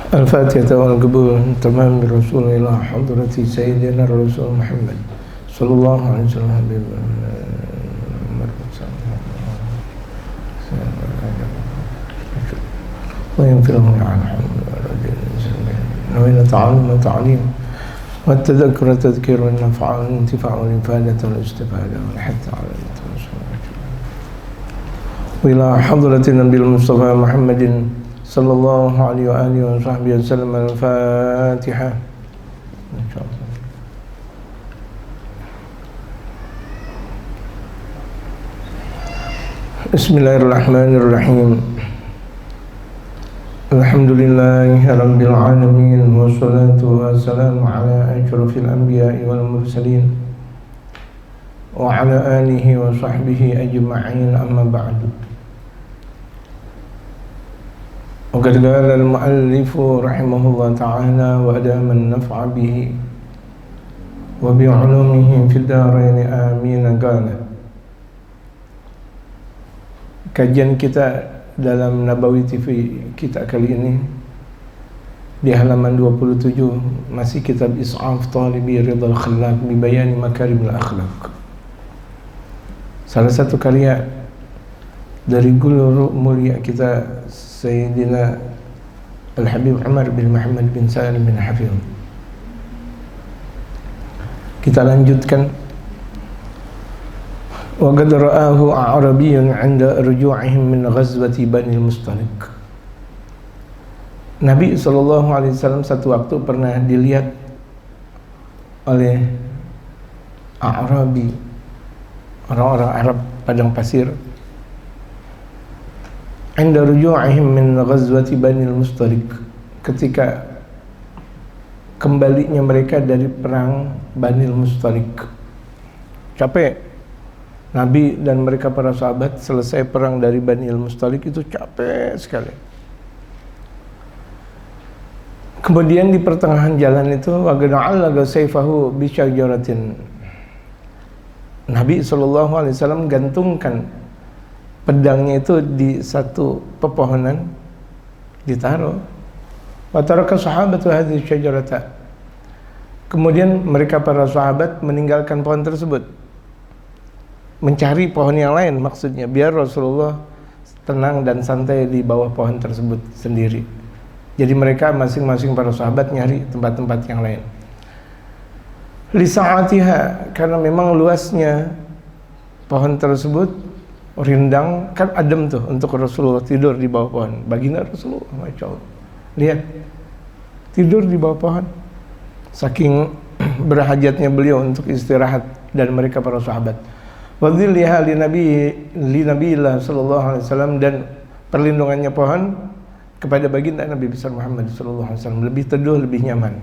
الفاتحة والقبول تمام برسول الله حضرة سيدنا الرسول محمد صلى الله عليه وسلم وينفرهم عن وإن تعلم تعليم والتذكر تذكير والنفع والانتفاع والإفادة والاستفادة والحث على التواصل وإلى حضرة النبي المصطفى محمد صلى الله عليه وآله وصحبه وسلم. الفاتحة. إن شاء الله. بسم الله الرحمن الرحيم. الحمد لله رب العالمين والصلاة والسلام على أشرف الأنبياء والمرسلين وعلى آله وصحبه أجمعين. أما بعد. وقد قال المؤلف رحمه الله تعالى وأدام النفع به وبعلومه في الدارين آمين. قال kajian kita dalam Nabawi TV kita kali ini di halaman 27 masih kitab Is'af Talibi Ridal Khallaq bi Bayani Makarimil Akhlaq. Salah satu karya dari guru mulia kita Sayyidina Al-Habib Umar bin Muhammad bin Salim bin Hafidh. Kita lanjutkan. Wa qad ra'ahu a'rabiyyun 'inda ruju'ihim min ghazwati Bani al-Mustaliq. Nabi SAW satu waktu pernah dilihat oleh A'rabi, orang-orang Arab padang pasir, 'inda ruju'ihim min ghazwati Bani al-Mustaliq, ketika kembalinya mereka dari perang Bani al-Mustaliq. Capek Nabi dan mereka para sahabat selesai perang dari Bani al-Mustaliq itu capek sekali. Kemudian di pertengahan jalan itu waga'alaga sayfahu bi syajaratin. Nabi SAW gantungkan pedangnya itu di satu pepohonan, ditaruh. Wa taraka sahabatu hadhihi syajarata. Kemudian mereka para sahabat meninggalkan pohon tersebut, mencari pohon yang lain, maksudnya biar Rasulullah tenang dan santai di bawah pohon tersebut sendiri. Jadi mereka masing-masing para sahabat nyari tempat-tempat yang lain. Li sa'atiha, karena memang luasnya pohon tersebut, rindang, kan adem tuh untuk Rasulullah tidur di bawah pohon. Baginda Rasulullah, Masya Allah, lihat tidur di bawah pohon, saking berhajatnya beliau untuk istirahat dan mereka para sahabat. Wadhilliha li Nabiillah sallallahu alaihi wasallam, dan perlindungannya pohon kepada baginda Nabi besar Muhammad sallallahu alaihi wasallam, lebih teduh, lebih nyaman.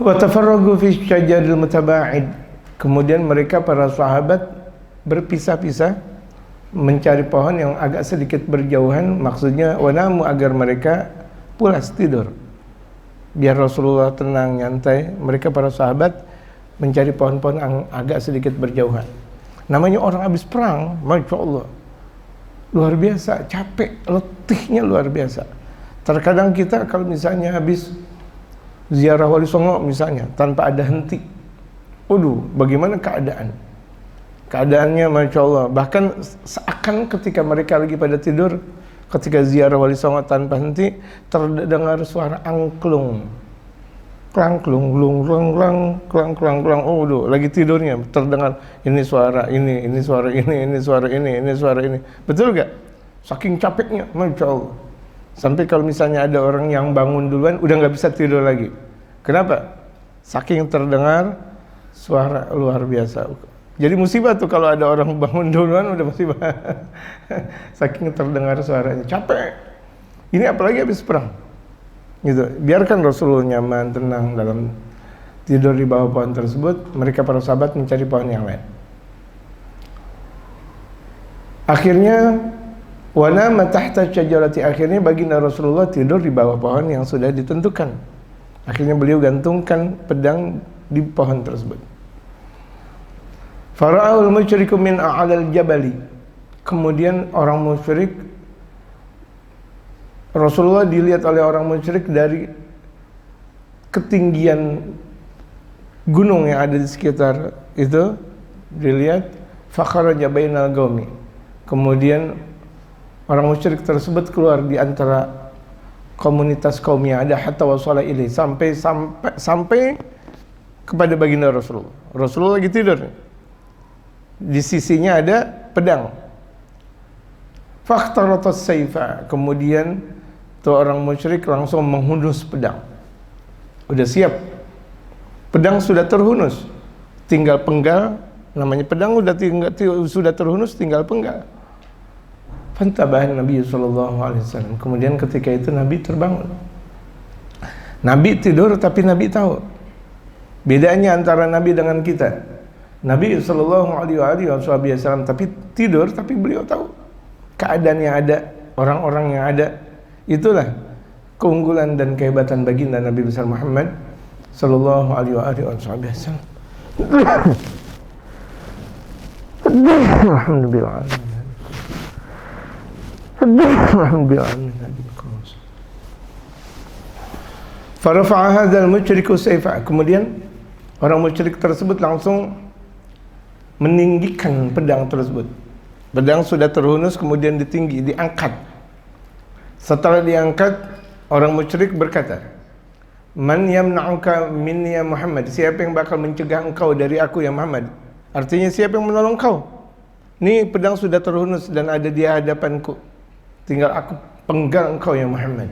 Wa tafarragu fi syajaril mutaba'id. Kemudian mereka para sahabat berpisah-pisah mencari pohon yang agak sedikit berjauhan, maksudnya wanamu, agar mereka pulas tidur. Biar Rasulullah tenang nyantai, mereka para sahabat mencari pohon-pohon yang agak sedikit berjauhan. Namanya orang habis perang, Masya Allah, luar biasa, capek, letihnya luar biasa. Terkadang kita kalau misalnya habis ziarah Wali Songo misalnya, tanpa ada henti, waduh, bagaimana keadaan? Keadaannya Masya Allah, bahkan seakan ketika mereka lagi pada tidur, ketika ziarah Wali Songo tanpa henti, terdengar suara angklung, klang klung klung klang klang klang klang klang. Oh, lagi tidurnya terdengar ini suara ini suara ini suara ini suara ini. Betul gak? Saking capeknya, Masya Allah. Sampai kalau misalnya ada orang yang bangun duluan udah nggak bisa tidur lagi. Kenapa? Saking terdengar suara luar biasa. Jadi musibah tuh kalau ada orang bangun duluan, udah musibah. Saking terdengar suaranya, capek. Ini apalagi habis perang. Gitu. Biarkan Rasulullah nyaman, tenang dalam tidur di bawah pohon tersebut. Mereka para sahabat mencari pohon yang lain. Akhirnya wanama tahta syajarati, akhirnya baginda Rasulullah tidur di bawah pohon yang sudah ditentukan. Akhirnya beliau gantungkan pedang di pohon tersebut. Fara'ul musyriku min a'lal jabali. Kemudian orang musyrik Rasulullah dilihat oleh orang musyrik dari ketinggian gunung yang ada di sekitar itu, dilihat fakharaja bainal qaumi. Kemudian orang musyrik tersebut keluar di antara komunitas kaum yang ada, hatta wasala ilaih, sampai kepada baginda Rasulullah. Rasulullah lagi tidur. Di sisinya ada pedang. Fakhtaratas sayfa, kemudian tuh orang musyrik langsung menghunus pedang. Udah siap. Pedang sudah terhunus, tinggal penggal. Namanya pedang sudah terhunus, tinggal penggal. Fantabahan Nabi sallallahu alaihi wasallam. Kemudian ketika itu Nabi terbangun. Nabi tidur tapi Nabi tahu. Bedanya antara Nabi dengan kita. Nabi sallallahu alaihi wasallam tapi tidur, tapi beliau tahu keadaan yang ada, orang-orang yang ada. Itulah keunggulan dan kehebatan baginda Nabi besar Muhammad sallallahu alaihi wasallam. Alhamdulillah. Alhamdulillah. Farafa'a hadzal musyriku sayfa. Kemudian orang musyrik tersebut langsung meninggikan pedang tersebut. Pedang sudah terhunus, kemudian diangkat. Setelah diangkat, orang musyrik berkata, "Man yamna'uka minni ya Muhammad?" Siapa yang bakal mencegah engkau dari aku ya Muhammad? Artinya siapa yang menolong kau? Ini pedang sudah terhunus dan ada di hadapanku. Tinggal aku penggal engkau ya Muhammad.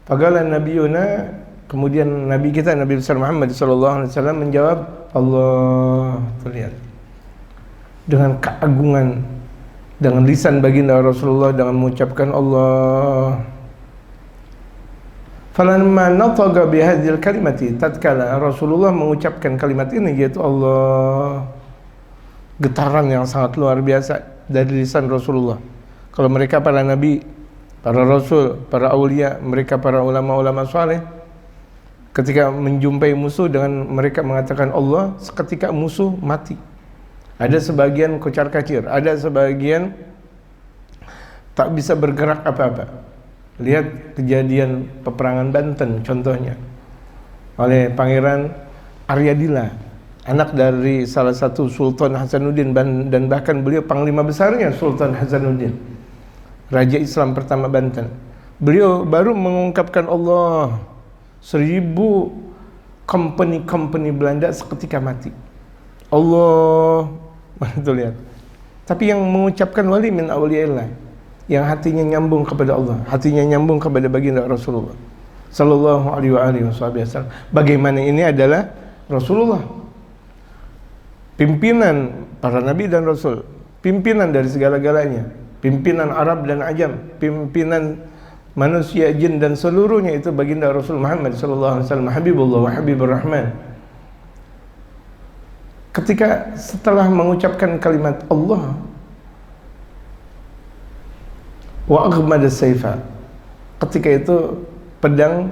Faqala nabiyuna, kemudian Nabi kita, Nabi besar Muhammad sallallahu alaihi wasallam menjawab, Allah. Terlihat dengan keagungan, dengan lisan baginda Rasulullah, dengan mengucapkan Allah. Falamma nataqa bihadzal kalimati, tatkala Rasulullah mengucapkan kalimat ini, yaitu Allah, getaran yang sangat luar biasa dari lisan Rasulullah. Kalau mereka para nabi, para rasul, para aulia, mereka para ulama-ulama saleh, ketika menjumpai musuh dengan mereka mengatakan Allah, seketika musuh mati. Ada sebagian kocar-kacir, ada sebagian tak bisa bergerak apa-apa. Lihat kejadian peperangan Banten contohnya, oleh Pangeran Aryadila, anak dari salah satu Sultan Hasanuddin, dan bahkan beliau panglima besarnya Sultan Hasanuddin, Raja Islam pertama Banten. Beliau baru mengungkapkan Allah, 1000 company Belanda seketika mati. Allah, itu lihat. Tapi yang mengucapkan wali min awliyaillah, yang hatinya nyambung kepada Allah, hatinya nyambung kepada baginda Rasulullah sallallahu alaihi wasallam. Bagaimana ini adalah Rasulullah, pimpinan para nabi dan rasul, pimpinan dari segala-galanya, pimpinan Arab dan Ajam, pimpinan manusia, jin dan seluruhnya, itu baginda Rasul Muhammad sallallahu alaihi wasallam, Habibullah wa Habibur Rahman. Ketika setelah mengucapkan kalimat Allah, wa aghmada sayfa, ketika itu pedang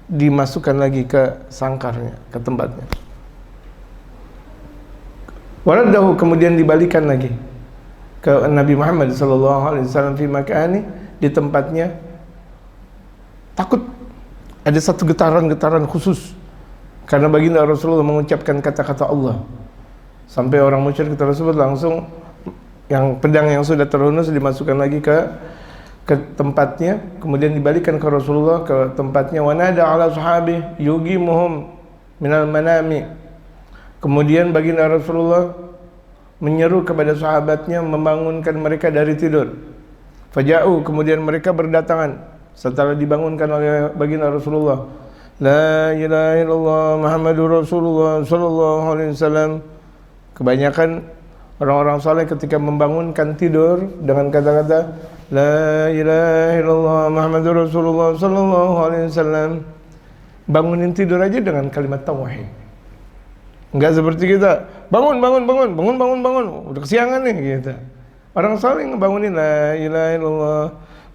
dimasukkan lagi ke sangkarnya, ke tempatnya. Waradahu, kemudian dibalikan lagi ke Nabi Muhammad sallallahu alaihi wasallam fi makani, di tempatnya. Takut ada satu getaran-getaran khusus karena baginda Rasulullah mengucapkan kata-kata Allah, sampai orang musyrik tersebut langsung, yang pedang yang sudah terhunus dimasukkan lagi ke tempatnya, kemudian dibalikan ke Rasulullah ke tempatnya. Wa nada ala sahabi yugimuhum minal manami, kemudian baginda Rasulullah menyeru kepada sahabatnya membangunkan mereka dari tidur. Faja'u, kemudian mereka berdatangan setelah dibangunkan oleh baginda Rasulullah. La ilaha illallah Muhammadur Rasulullah sallallahu alaihi wasallam. Kebanyakan orang-orang saleh ketika membangunkan tidur dengan kata-kata La ilaha illallah Muhammadur Rasulullah sallallahu alaihi wasallam, bangunin tidur aja dengan kalimat tauhid. Enggak seperti kita, bangun, udah kesiangan nih gitu. Orang saleh ngebangunin la ilaha illallah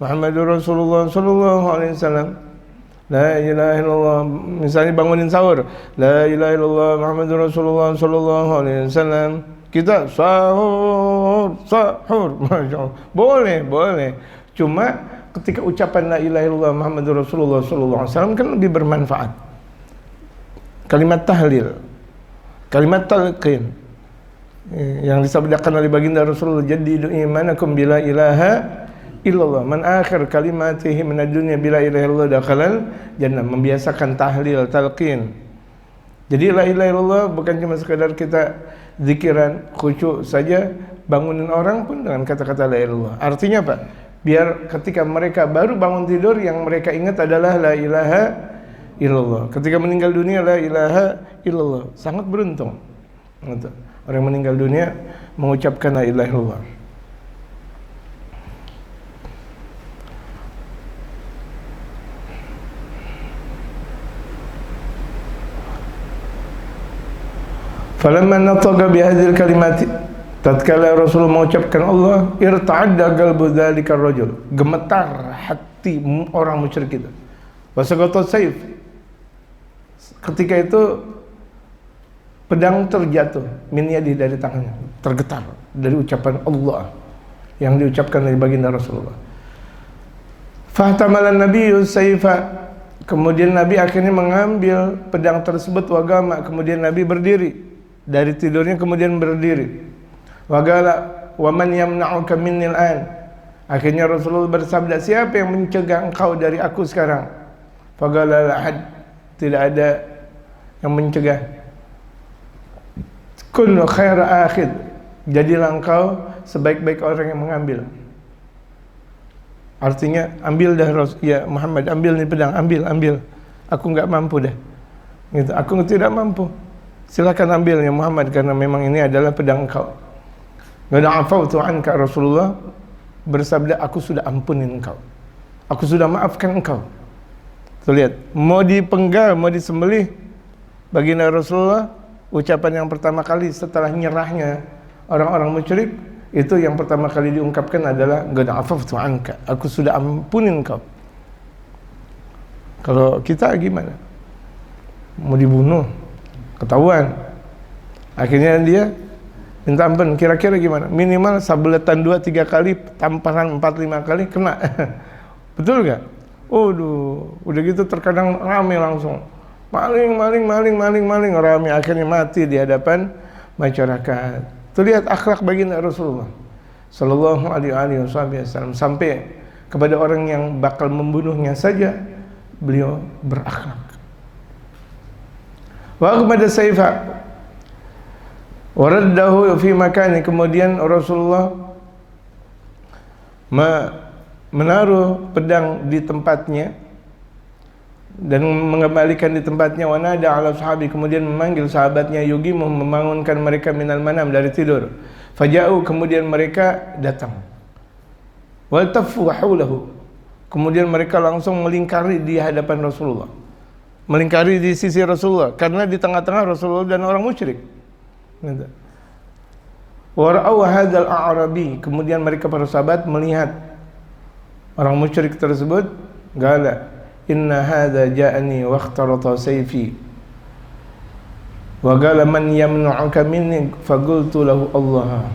Muhammadur Rasulullah sallallahu alaihi wasallam. La ilaha illallah, misalnya bangunin sahur, la ilaha illallah Muhammadur Rasulullah sallallahu alaihi wasallam. Kita sahur, masya Allah. Boleh. Cuma ketika ucapan la ilaha illallah Muhammadur Rasulullah sallallahu alaihi wasallam kan lebih bermanfaat. Kalimat tahlil, kalimat talqin yang disabdakan oleh baginda Rasulullah, jaddidu imanakum bila ilaha illallah, man akhir kalimatihi min ad-dunya bila ilaha illallah dakhalal jannah. Membiasakan tahlil, talqin. Jadi la ilaha illallah bukan cuma sekadar kita zikiran khusyuk saja, bangunin orang pun dengan kata-kata la ilaha illallah. Artinya apa? Biar ketika mereka baru bangun tidur yang mereka ingat adalah la ilaha illallah. Ketika meninggal dunia la ilaha illallah. Sangat beruntung. Orang yang meninggal dunia mengucapkan la ilaha illallah. Falamma nataqa bihadzal kalimati, tatkala Rasulullah mengucapkan Allah, irta'adda qalbu dzalika ar-rajul, gemetar hati orang musyrik itu. Wasaqata sayf, ketika itu pedang terjatuh min yadi, dari tangannya, tergetar dari ucapan Allah yang diucapkan oleh baginda Rasulullah. Fahtamalan nabiyyu sayfa, kemudian Nabi akhirnya mengambil pedang tersebut, wagama, kemudian Nabi berdiri dari tidurnya, kemudian berdiri. Wagala wa man yamna'uka minnil an, akhirnya Rasulullah bersabda, siapa yang mencegah engkau dari aku sekarang? Fagala la ahad, tidak ada yang mencegah. Kun khaira akhid, jadilah engkau sebaik-baik orang yang mengambil. Artinya ambil dah ya Muhammad, ambil nih pedang, ambil. Aku enggak mampu dah. Gitu. Aku tidak mampu. Silakan ambil ya Muhammad, karena memang ini adalah pedang engkau. Qad afawtu anka, Rasulullah bersabda, aku sudah ampunin engkau. Aku sudah maafkan engkau. Tuh lihat, mau dipenggal, mau disembelih, baginda Rasulullah, ucapan yang pertama kali setelah nyerahnya orang-orang musyrik, itu yang pertama kali diungkapkan adalah qad afawtu anka, aku sudah ampunin engkau. Kalau kita gimana? Mau dibunuh, ketahuan, akhirnya dia minta ampun, kira-kira gimana? Minimal sabeletan 2-3 kali, tamparan 4-5 kali kena. Betul gak? Udah gitu terkadang rame langsung, maling, rame, akhirnya mati di hadapan masyarakat. Tuh lihat akhlak baginda Rasulullah sallallahu alaihi wasallam, sampai kepada orang yang bakal membunuhnya saja beliau berakhlak. Wa kepada sayfa waraddahu fi makani, kemudian Rasulullah menaruh pedang di tempatnya dan mengembalikan di tempatnya. Wa nada ala sahabi, kemudian memanggil sahabatnya, yugimu, membangunkan mereka minal manam, dari tidur. Faja'u, kemudian mereka datang. Wal tafu haulahu, kemudian mereka langsung melingkari di hadapan Rasulullah, melingkari di sisi Rasulullah, karena di tengah-tengah Rasulullah dan orang musyrik. Wara'u hadzal a'rabi, kemudian mereka para sahabat melihat orang musyrik tersebut. Gala, inna hadza ja'ani wa ikhtarata sayfi wa qala man yamna'uka minni faqultu lahu Allah.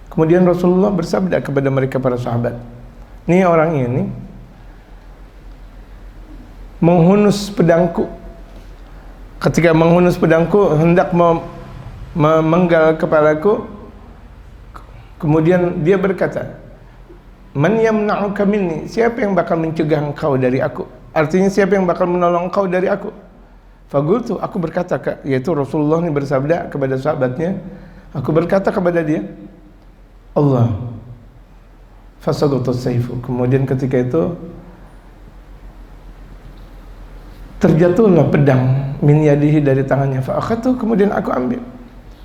Kemudian Rasulullah bersabda kepada mereka para sahabat, ini orang ini menghunus pedangku. Ketika menghunus pedangku, hendak memenggal kepalaku, kemudian dia berkata, man yamna'uka minni, siapa yang bakal mencegah engkau dari aku? Artinya siapa yang bakal menolong engkau dari aku? Faqultu, aku berkata, yaitu Rasulullah ini bersabda kepada sahabatnya, aku berkata kepada dia, Allah. Fasaqata sayfu, kemudian ketika itu terjatuhlah pedang min yadihi, dari tangannya. Fa'akhadtu, kemudian aku ambil.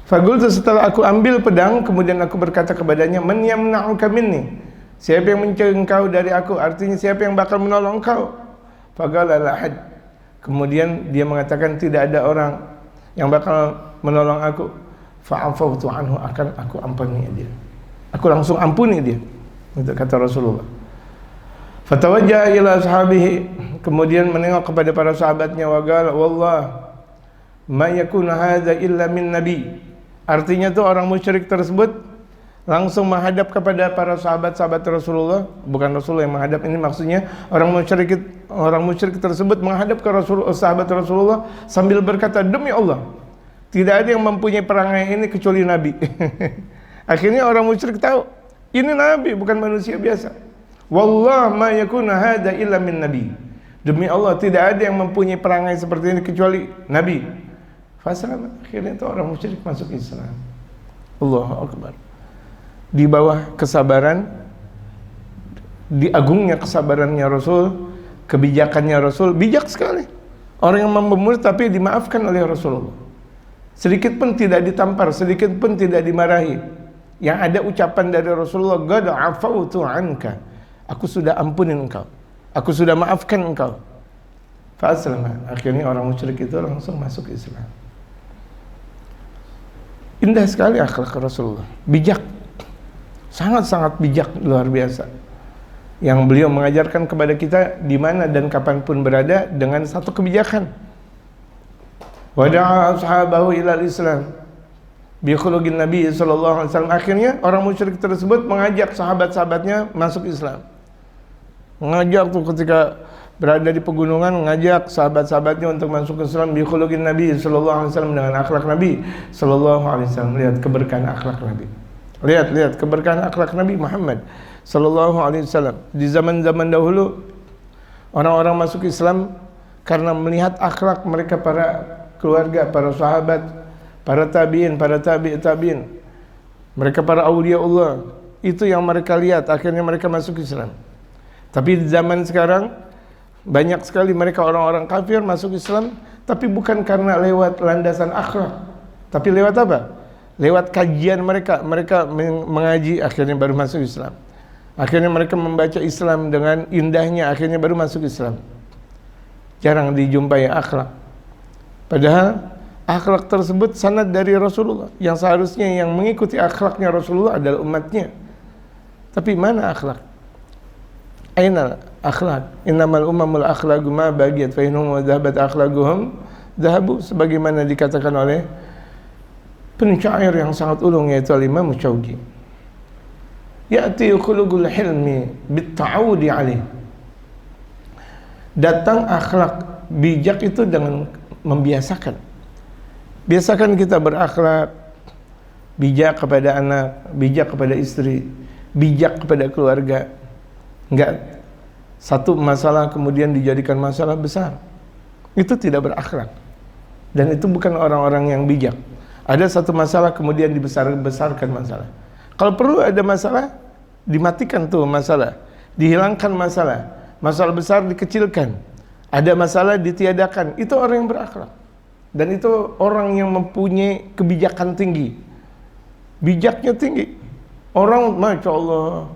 Faqultu, setelah aku ambil pedang, kemudian aku berkata kepadanya, man yamna'uka minni, siapa yang mencegah engkau dari aku? Artinya siapa yang bakal menolong engkau? Faqala la ahad, kemudian dia mengatakan tidak ada orang yang bakal menolong aku. Fa'afawtu anhu, akan aku ampuni dia, aku langsung ampuni dia. Itu kata Rasulullah. Fatawajjaha ila ashabihi, kemudian menengok kepada para sahabatnya, wa qala wallah ma yakunu hadza illa min nabi. Artinya tuh orang musyrik tersebut langsung menghadap kepada para sahabat-sahabat Rasulullah. Bukan Rasulullah yang menghadap, ini maksudnya orang musyrik tersebut menghadap ke sahabat Rasulullah sambil berkata, demi Allah, tidak ada yang mempunyai perangai ini kecuali Nabi. Akhirnya orang musyrik tahu, ini Nabi, bukan manusia biasa. Wallah ma yakuna hada illa min Nabi. Demi Allah, tidak ada yang mempunyai perangai seperti ini kecuali Nabi. Fasalam. Akhirnya itu orang musyrik masuk Islam. Allahu Akbar. Di bawah kesabaran, di agungnya kesabarannya Rasul, kebijakannya Rasul, bijak sekali. Orang yang membunuh tapi dimaafkan oleh Rasulullah. Sedikit pun tidak ditampar, sedikit pun tidak dimarahi. Yang ada ucapan dari Rasulullah, qad afautu anka. Aku sudah ampunin engkau. Aku sudah maafkan engkau. Fa'aslama. Akhirnya orang musyrik itu langsung masuk Islam. Indah sekali akhlak Rasulullah. Bijak. Sangat-sangat bijak, luar biasa. Yang beliau mengajarkan kepada kita di mana dan kapanpun berada dengan satu kebijakan. Wada'a ashabahu ilal Islam bi khuluqin Nabi sallallahu alaihi wasallam. Akhirnya orang musyrik tersebut mengajak sahabat-sahabatnya masuk Islam. Mengajak tuh ketika berada di pegunungan, mengajak sahabat-sahabatnya untuk masuk Islam bi khuluqin Nabi sallallahu alaihi wasallam, dengan akhlak Nabi sallallahu alaihi wasallam. Lihat keberkahan akhlak Nabi. Lihat keberkahan akhlak Nabi Muhammad sallallahu alaihi wasallam. Di zaman-zaman dahulu orang-orang masuk Islam karena melihat akhlak mereka, para keluarga, para sahabat, para tabi'in, para tabi'in. Mereka para aulia Allah. Itu yang mereka lihat, akhirnya mereka masuk Islam. Tapi di zaman sekarang banyak sekali mereka orang-orang kafir masuk Islam, tapi bukan karena lewat landasan akhlak, tapi lewat apa? Lewat kajian mereka mengaji, akhirnya baru masuk Islam. Akhirnya mereka membaca Islam dengan indahnya, akhirnya baru masuk Islam. Jarang dijumpai akhlak. Padahal akhlak tersebut sanad dari Rasulullah, yang seharusnya yang mengikuti akhlaknya Rasulullah adalah umatnya. Tapi mana akhlak? Aina akhlak? Innamal umamul akhlaqu ma bagiyat fa innahum wa dhahabat akhlaquhum dhahabu, sebagaimana dikatakan oleh pencair yang sangat ulung yaitu Imam Syauqi. Ya'ti khuluqul hilmi bitta'awudi alaih. Datang akhlak bijak itu dengan membiasakan. Biasakan kita berakhlak bijak kepada anak, bijak kepada istri, bijak kepada keluarga. Enggak satu masalah kemudian dijadikan masalah besar. Itu tidak berakhlak. Dan itu bukan orang-orang yang bijak. Ada satu masalah kemudian dibesarkan masalah. Kalau perlu ada masalah, dimatikan tuh masalah, dihilangkan masalah. Masalah besar dikecilkan. Ada masalah ditiadakan. Itu orang yang berakhlak. Dan itu orang yang mempunyai kebijakan tinggi. Bijaknya tinggi. Orang, Masya Allah,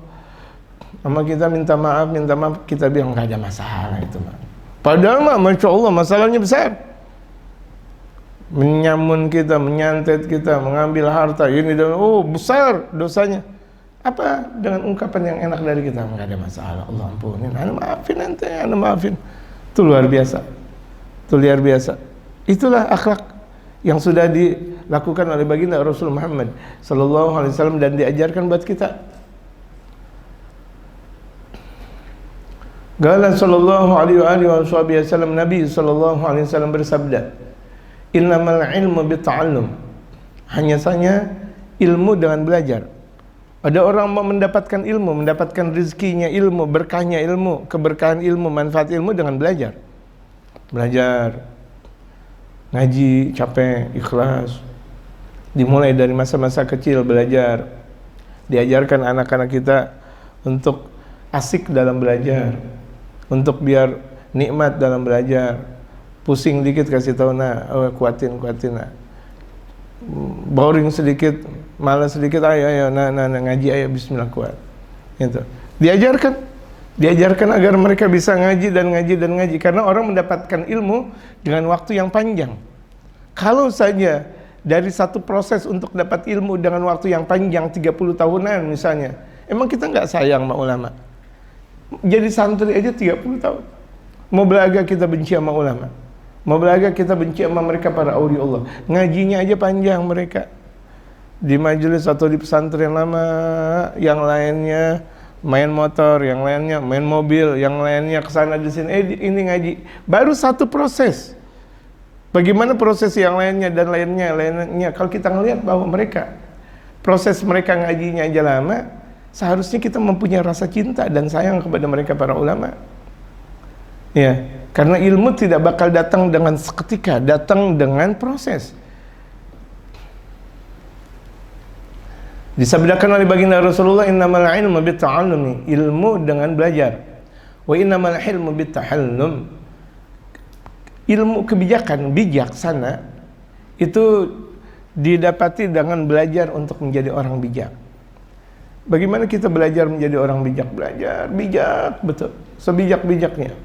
sama kita minta maaf, kita bilang nggak ada masalah itu, Mak. Padahal mah, Masya Allah, masalahnya besar. Menyamun kita, menyantet kita, mengambil harta ini dan besar dosanya. Apa dengan ungkapan yang enak dari kita? Enggak ada masalah, Allah ampunin, ana maafin ente, ana maafin. Itu luar biasa. Itu luar biasa. Itulah akhlak yang sudah dilakukan oleh baginda Rasul Muhammad sallallahu alaihi wasallam dan diajarkan buat kita. Qala sallallahu alaihi wasallam, Nabi sallallahu alaihi wasallam bersabda, innamal ilmu bita'allum. Hanya saja ilmu dengan belajar. Ada orang mau mendapatkan ilmu, mendapatkan rezekinya ilmu, berkahnya ilmu, keberkahan ilmu, manfaat ilmu dengan belajar. Belajar, ngaji, capek, ikhlas. Dimulai dari masa-masa kecil belajar. Diajarkan anak-anak kita untuk asik dalam belajar, untuk biar nikmat dalam belajar. Pusing dikit kasih tahu, kuatin nah. Boring sedikit, malas sedikit, ayo ngaji, ayo bismillah, kuat. Gitu. Diajarkan agar mereka bisa ngaji karena orang mendapatkan ilmu dengan waktu yang panjang. Kalau saja dari satu proses untuk dapat ilmu dengan waktu yang panjang 30 tahunan misalnya, emang kita nggak sayang sama ulama? Jadi santri aja 30 tahun. Mau belaga kita benci sama ulama. Mau belaga kita benci sama mereka para aulia Allah. Ngajinya aja panjang mereka. di majelis atau di pesantren lama, yang lainnya main motor, yang lainnya main mobil, yang lainnya kesana di sini, ini ngaji. Baru satu proses. Bagaimana proses yang lainnya dan lainnya? Kalau kita ngelihat bahwa mereka, proses mereka ngajinya aja lama, seharusnya kita mempunyai rasa cinta dan sayang kepada mereka para ulama. Ya, karena ilmu tidak bakal datang dengan seketika, datang dengan proses. Disabdakan oleh baginda Rasulullah, innamal ilmu bitta'allumi, ilmu dengan belajar. Wa innamal hilmu bittahallum, ilmu kebijakan, bijaksana itu didapati dengan belajar untuk menjadi orang bijak. Bagaimana kita belajar menjadi orang bijak? Belajar bijak, betul, sebijak-bijaknya.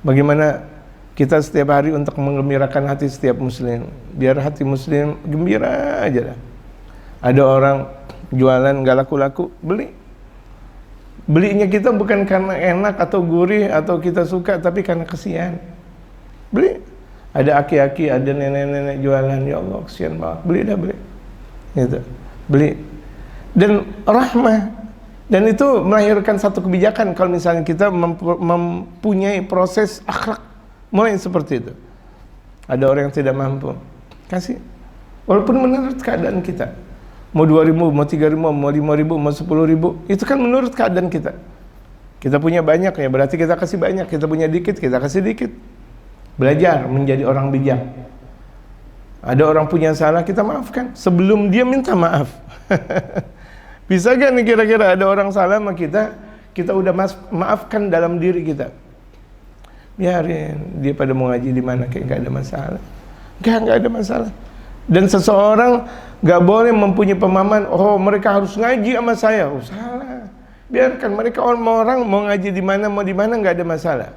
Bagaimana kita setiap hari untuk menggembirakan hati setiap muslim, biar hati muslim gembira aja lah. Ada orang jualan gak laku-laku, belinya kita bukan karena enak atau gurih atau kita suka, tapi karena kesian. Beli. Ada aki-aki, ada nenek-nenek jualan, ya Allah kesian banget, beli gitu, beli. Dan rahmah, dan itu melahirkan satu kebijakan. Kalau misalnya kita mempunyai proses akhlak mulai seperti itu. Ada orang yang tidak mampu, kasih, walaupun menurut keadaan kita, mau 2.000, mau 3.000, mau 5.000, mau 10.000, itu kan menurut keadaan kita. Kita punya banyak ya, berarti kita kasih banyak. Kita punya dikit, kita kasih dikit. Belajar menjadi orang bijak. Ada orang punya salah, kita maafkan sebelum dia minta maaf. Bisa gak nih kira-kira ada orang salah sama kita udah maafkan dalam diri kita. Biarin dia pada mau ngaji di mana, kayak nggak ada masalah. Nggak ada masalah. Dan seseorang nggak boleh mempunyai pemahaman, oh mereka harus ngaji sama saya. Oh salah. Biarkan mereka, orang mau ngaji di mana, mau di mana, nggak ada masalah.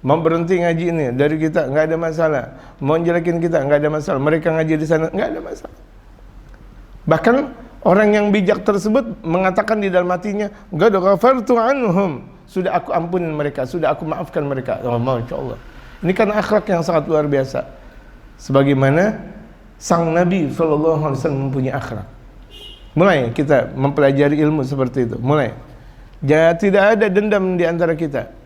Mau berhenti ngaji ini dari kita, nggak ada masalah. Mau jelekin kita, nggak ada masalah. Mereka ngaji di sana, nggak ada masalah. Bahkan orang yang bijak tersebut mengatakan di dalam hatinya, qad ghafartu anhum, sudah aku ampunin mereka, sudah aku maafkan mereka. Oh, masya Allah. Ini kan akhlak yang sangat luar biasa. Sebagaimana sang Nabi SAW mempunyai akhlak. Mulai kita mempelajari ilmu seperti itu. Mulai. Tidak ada dendam di antara kita.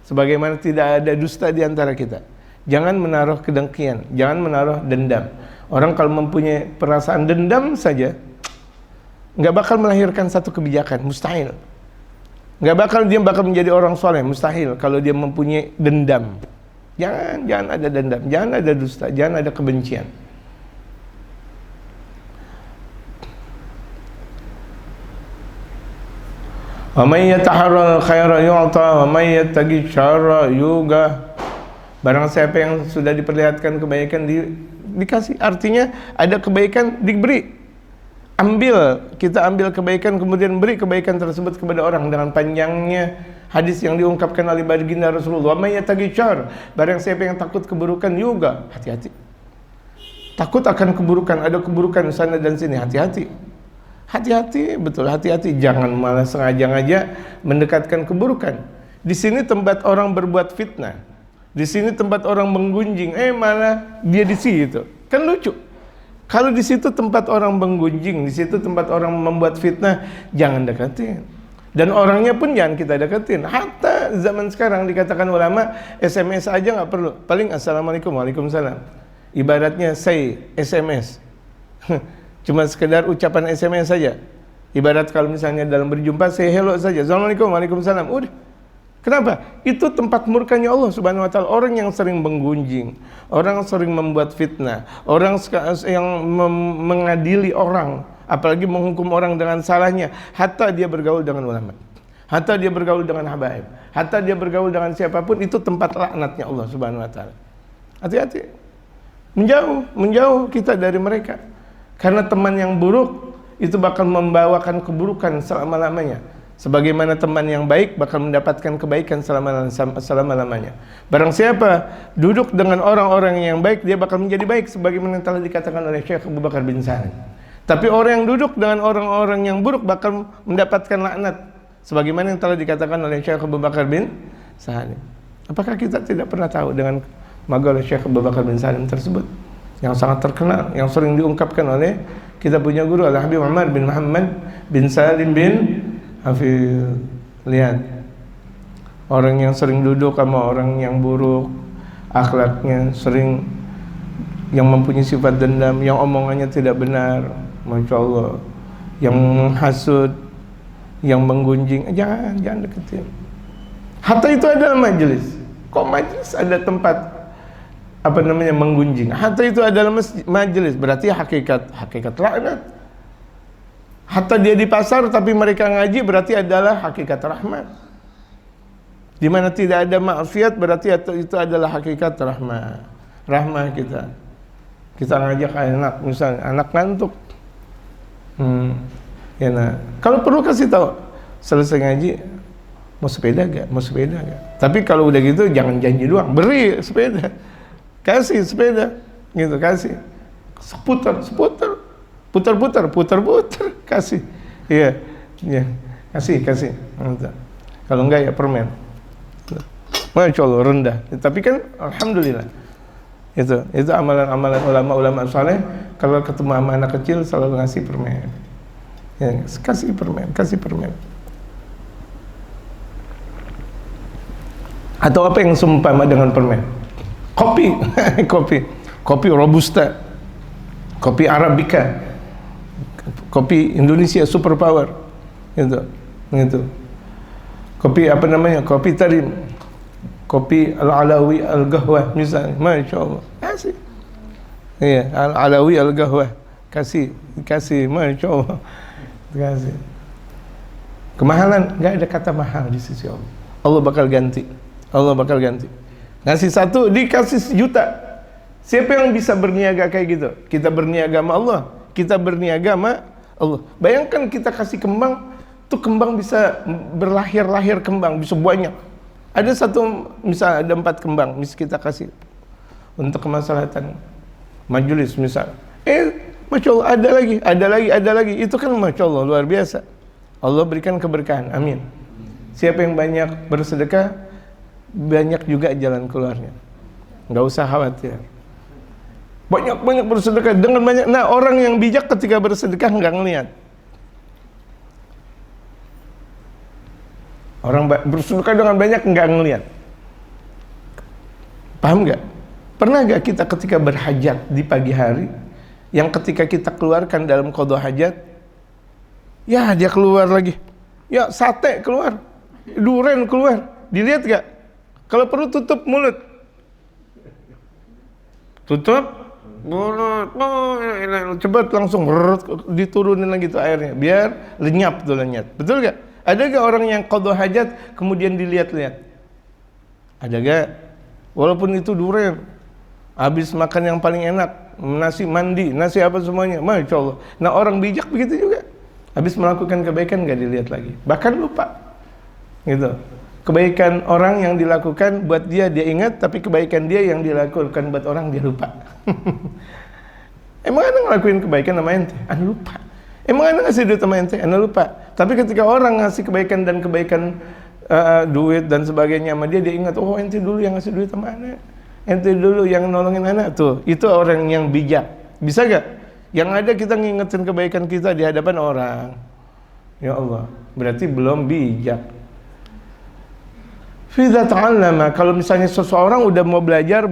Sebagaimana tidak ada dusta di antara kita. Jangan menaruh kedengkian, jangan menaruh dendam. Orang kalau mempunyai perasaan dendam saja, nggak bakal melahirkan satu kebijakan, mustahil. Nggak bakal dia menjadi orang soleh, mustahil kalau dia mempunyai dendam. Jangan ada dendam, jangan ada dusta, jangan ada kebencian. Wa may yataharral khaira yu'ta wa may yattaqi syarra yuga. Barang siapa yang sudah diperlihatkan kebaikan dikasih, artinya ada kebaikan diberi. Kita ambil kebaikan kemudian beri kebaikan tersebut kepada orang dengan panjangnya hadis yang diungkapkan oleh baginda Rasulullah. Wa may yattaqi syarra, barang siapa yang takut keburukan yuga, hati-hati. Takut akan keburukan, ada keburukan sana dan sini, hati-hati. Hati-hati, betul, hati-hati. Jangan malah sengaja-ngaja mendekatkan keburukan. Di sini tempat orang berbuat fitnah. Di sini tempat orang menggunjing, malah dia di situ. Kan lucu. Kalau di situ tempat orang menggunjing, di situ tempat orang membuat fitnah, jangan deketin. Dan orangnya pun jangan kita deketin. Hatta zaman sekarang dikatakan ulama, SMS aja nggak perlu. Paling assalamualaikum, waalaikumsalam. Ibaratnya say SMS. Cuma sekedar ucapan SMS saja. Ibarat kalau misalnya dalam berjumpa, say hello saja. Assalamualaikum, waalaikumsalam. Udah. Kenapa? Itu tempat murkanya Allah Subhanahu wa taala. Orang yang sering menggunjing, orang yang sering membuat fitnah, orang yang mengadili orang, apalagi menghukum orang dengan salahnya, hatta dia bergaul dengan ulama, hatta dia bergaul dengan habaib, hatta dia bergaul dengan siapapun, itu tempat laknatnya Allah Subhanahu wa taala. Hati-hati. Menjauh kita dari mereka. Karena teman yang buruk itu bakal membawakan keburukan selama-lamanya. Sebagaimana teman yang baik bakal mendapatkan kebaikan selama-lamanya. Barang siapa duduk dengan orang-orang yang baik, dia bakal menjadi baik sebagaimana yang telah dikatakan oleh Syekh Abu Bakar bin Salim. Tapi orang yang duduk dengan orang-orang yang buruk bakal mendapatkan laknat sebagaimana yang telah dikatakan oleh Syekh Abu Bakar bin Salim. Apakah kita tidak pernah tahu dengan magalah Syekh Abu Bakar bin Salim tersebut yang sangat terkenal, yang sering diungkapkan oleh Kita punya guru Al-Habib Umar bin Muhammad bin Salim bin Hafiz. Lihat, orang yang sering duduk sama orang yang buruk akhlaknya, sering yang mempunyai sifat dendam, yang omongannya tidak benar, Masya Allah, yang menghasut, yang menggunjing, jangan deketin. Hatta itu adalah majelis. Kok majelis ada tempat menggunjing? Hatta itu adalah majelis, berarti hakikat laknat. Hatta dia di pasar tapi mereka ngaji, berarti adalah hakikat rahmat. Di mana tidak ada maksiat, berarti itu adalah hakikat rahmah kita. Kita ngajak anak, misalnya anak ngantuk, ya nah, kalau perlu kasih tahu, selesai ngaji mau sepeda gak? Tapi kalau udah gitu jangan janji doang, beri sepeda, kasih sepeda, gitu, kasih, putar-putar, kasih, iya, kasih, gitu. Kalau enggak ya permen. Masya Allah, rendah. Tapi kan alhamdulillah, itu amalan ulama saleh. Kalau ketemu sama anak kecil selalu ngasih permen, ya, kasih permen. Atau apa yang seumpama dengan permen? Kopi robusta, kopi arabica, kopi Indonesia super power, gitu. Kopi kopi tarim, kopi al-alawi al-gahwah misalnya, Masya Allah, kasih. Iya, al-alawi al-gahwah, kasih, Masya Allah, kasih. Kemahalan, nggak ada kata mahal di sisi Allah. Allah bakal ganti. Ngasih 1 dikasih 1 juta. Siapa yang bisa berniaga kayak gitu? Kita berniaga sama Allah, kita berniaga sama Allah. Bayangkan kita kasih kembang, tuh kembang bisa berlahir kembang, bisa banyak. Ada misal ada 4 kembang, kita kasih untuk kemaslahatan majelis misal. Masya Allah, ada lagi. Itu kan Masya Allah, luar biasa. Allah berikan keberkahan, amin. Siapa yang banyak bersedekah, banyak juga jalan keluarnya. Nggak usah khawatir. Banyak bersedekah dengan banyak. Nah, orang yang bijak ketika bersedekah nggak ngelihat. Orang bersedekah dengan banyak nggak ngelihat. Paham nggak? Pernah nggak kita ketika berhajat di pagi hari, yang ketika kita keluarkan dalam qada hajat, ya dia keluar lagi, ya sate keluar, duren keluar, dilihat nggak? Kalau perlu tutup mulut, cepat langsung diturunin lagi tuh airnya, biar lenyap, betul nggak? Ada gak orang yang qada hajat kemudian dilihat-lihat? Ada gak? Walaupun itu duren, habis makan yang paling enak, nasi mandi, nasi apa semuanya, Masya Allah. Nah, orang bijak begitu juga, habis melakukan kebaikan gak dilihat lagi, bahkan lupa, gitu. Kebaikan orang yang dilakukan buat dia ingat, tapi kebaikan dia yang dilakukan buat orang dia lupa. Emang Anda ngelakuin kebaikan sama ente? Anda lupa. Emang Anda ngasih duit sama ente? Anda lupa. Tapi ketika orang ngasih kebaikan dan duit dan sebagainya sama dia ingat, oh ente dulu yang ngasih duit sama anak, ente dulu yang nolongin anak. Tuh, itu orang yang bijak. Bisa gak? Yang ada kita ngingetin kebaikan kita di hadapan orang. Ya Allah, berarti belum bijak. Fidza ta'allama, kalau misalnya seseorang udah mau belajar,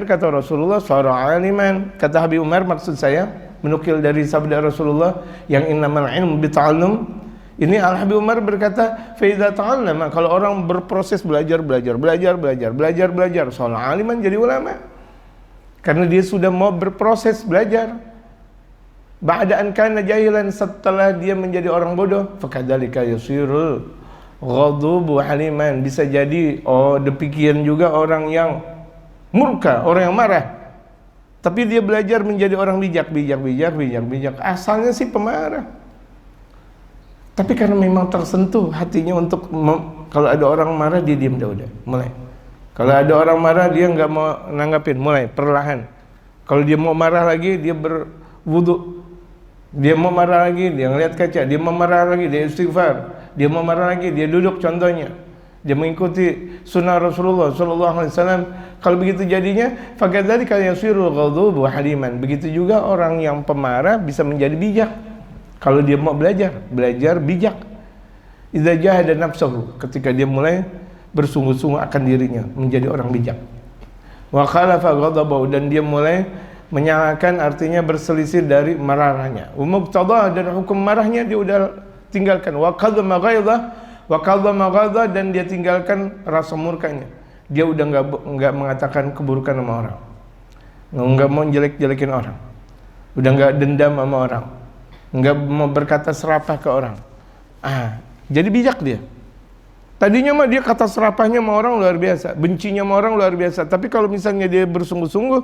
kata Rasulullah, sara aliman. Kata Habib Umar, maksud saya menukil dari sabda Rasulullah yang innamal ilmu bita'allum. Ini Al-Habib Umar berkata, fidza ta'allama, kalau orang berproses belajar, sara aliman, jadi ulama. Karena dia sudah mau berproses belajar. Ba'da'an kana jahilan, setelah dia menjadi orang bodoh, fakadzalika yusirul ghadabu haliman, bisa jadi demikian juga orang yang murka, orang yang marah. Tapi dia belajar menjadi orang bijak. Asalnya sih pemarah. Tapi karena memang tersentuh hatinya untuk kalau ada orang marah dia diam udah, mulai. Kalau ada orang marah dia nggak mau nanggapin, mulai perlahan. Kalau dia mau marah lagi dia berwudu. Dia mau marah lagi, dia ngeliat kaca, dia mau marah lagi, dia istighfar, dia mau marah lagi, dia duduk contohnya. dia mengikuti sunnah Rasulullah sallallahu alaihi wasallam. Kalau begitu jadinya fakadzalika yasiru ghadhabu haliman. Begitu juga orang yang pemarah bisa menjadi bijak. Kalau dia mau belajar bijak. Idza jahada nafsuhu, ketika dia mulai bersungguh-sungguh akan dirinya menjadi orang bijak. Wa khalafa ghadabahu, dan dia mulai menyalahkan, artinya berselisih dari marahnya. Wa muqtada, dan hukum marahnya dia udah tinggalkan. Wa qadama ghadha, dan dia tinggalkan rasa murkanya. Dia udah enggak mengatakan keburukan sama orang. Enggak mau jelek-jelekin orang. Udah enggak dendam sama orang. Enggak mau berkata serapah ke orang. Jadi bijak dia. Tadinya mah dia kata serapahnya sama orang luar biasa, bencinya sama orang luar biasa. Tapi kalau misalnya dia bersungguh-sungguh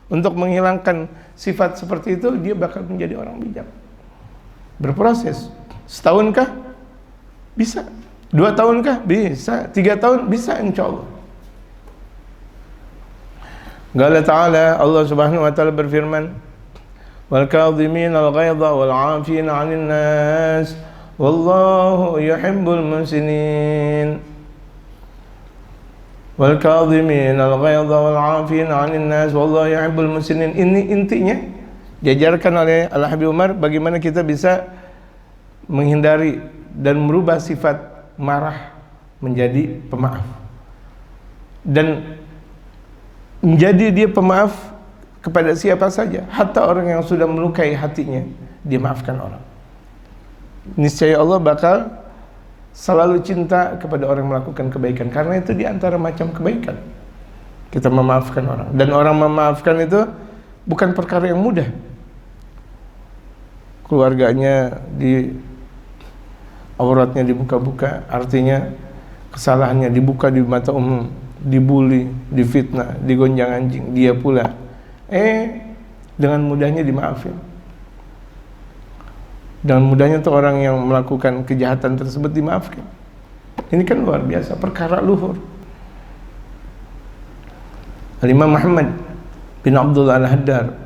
untuk menghilangkan sifat seperti itu, dia bakal menjadi orang bijak. Berproses. Setahunkah? Bisa. 2 tahunkah? Bisa. 3 tahun? Bisa, insya Allah. Qala ta'ala, Allah subhanahu wa ta'ala berfirman, wal kadhimin al-ghaidha wal 'afina 'anil nas wallahu yuhibbul muhsinin. Wal kadhimin al-ghaidha wal 'afina 'anil nas wallahu yuhibbul muhsinin. Ini intinya diajarkan oleh Al-Habib Umar bagaimana kita bisa menghindari dan merubah sifat marah menjadi pemaaf, dan menjadi dia pemaaf kepada siapa saja, hatta orang yang sudah melukai hatinya, dia maafkan orang. Niscaya Allah bakal selalu cinta kepada orang yang melakukan kebaikan, karena itu di antara macam kebaikan kita memaafkan orang. Dan orang memaafkan itu bukan perkara yang mudah. Keluarganya auratnya dibuka-buka, artinya kesalahannya dibuka di mata umum, dibully, difitnah, digonjang anjing, dia pula dengan mudahnya dimaafin. Dengan mudahnya tuh orang yang melakukan kejahatan tersebut dimaafkan. Ini kan luar biasa, perkara luhur. Al-Imam Muhammad bin Abdullah Al-Haddar,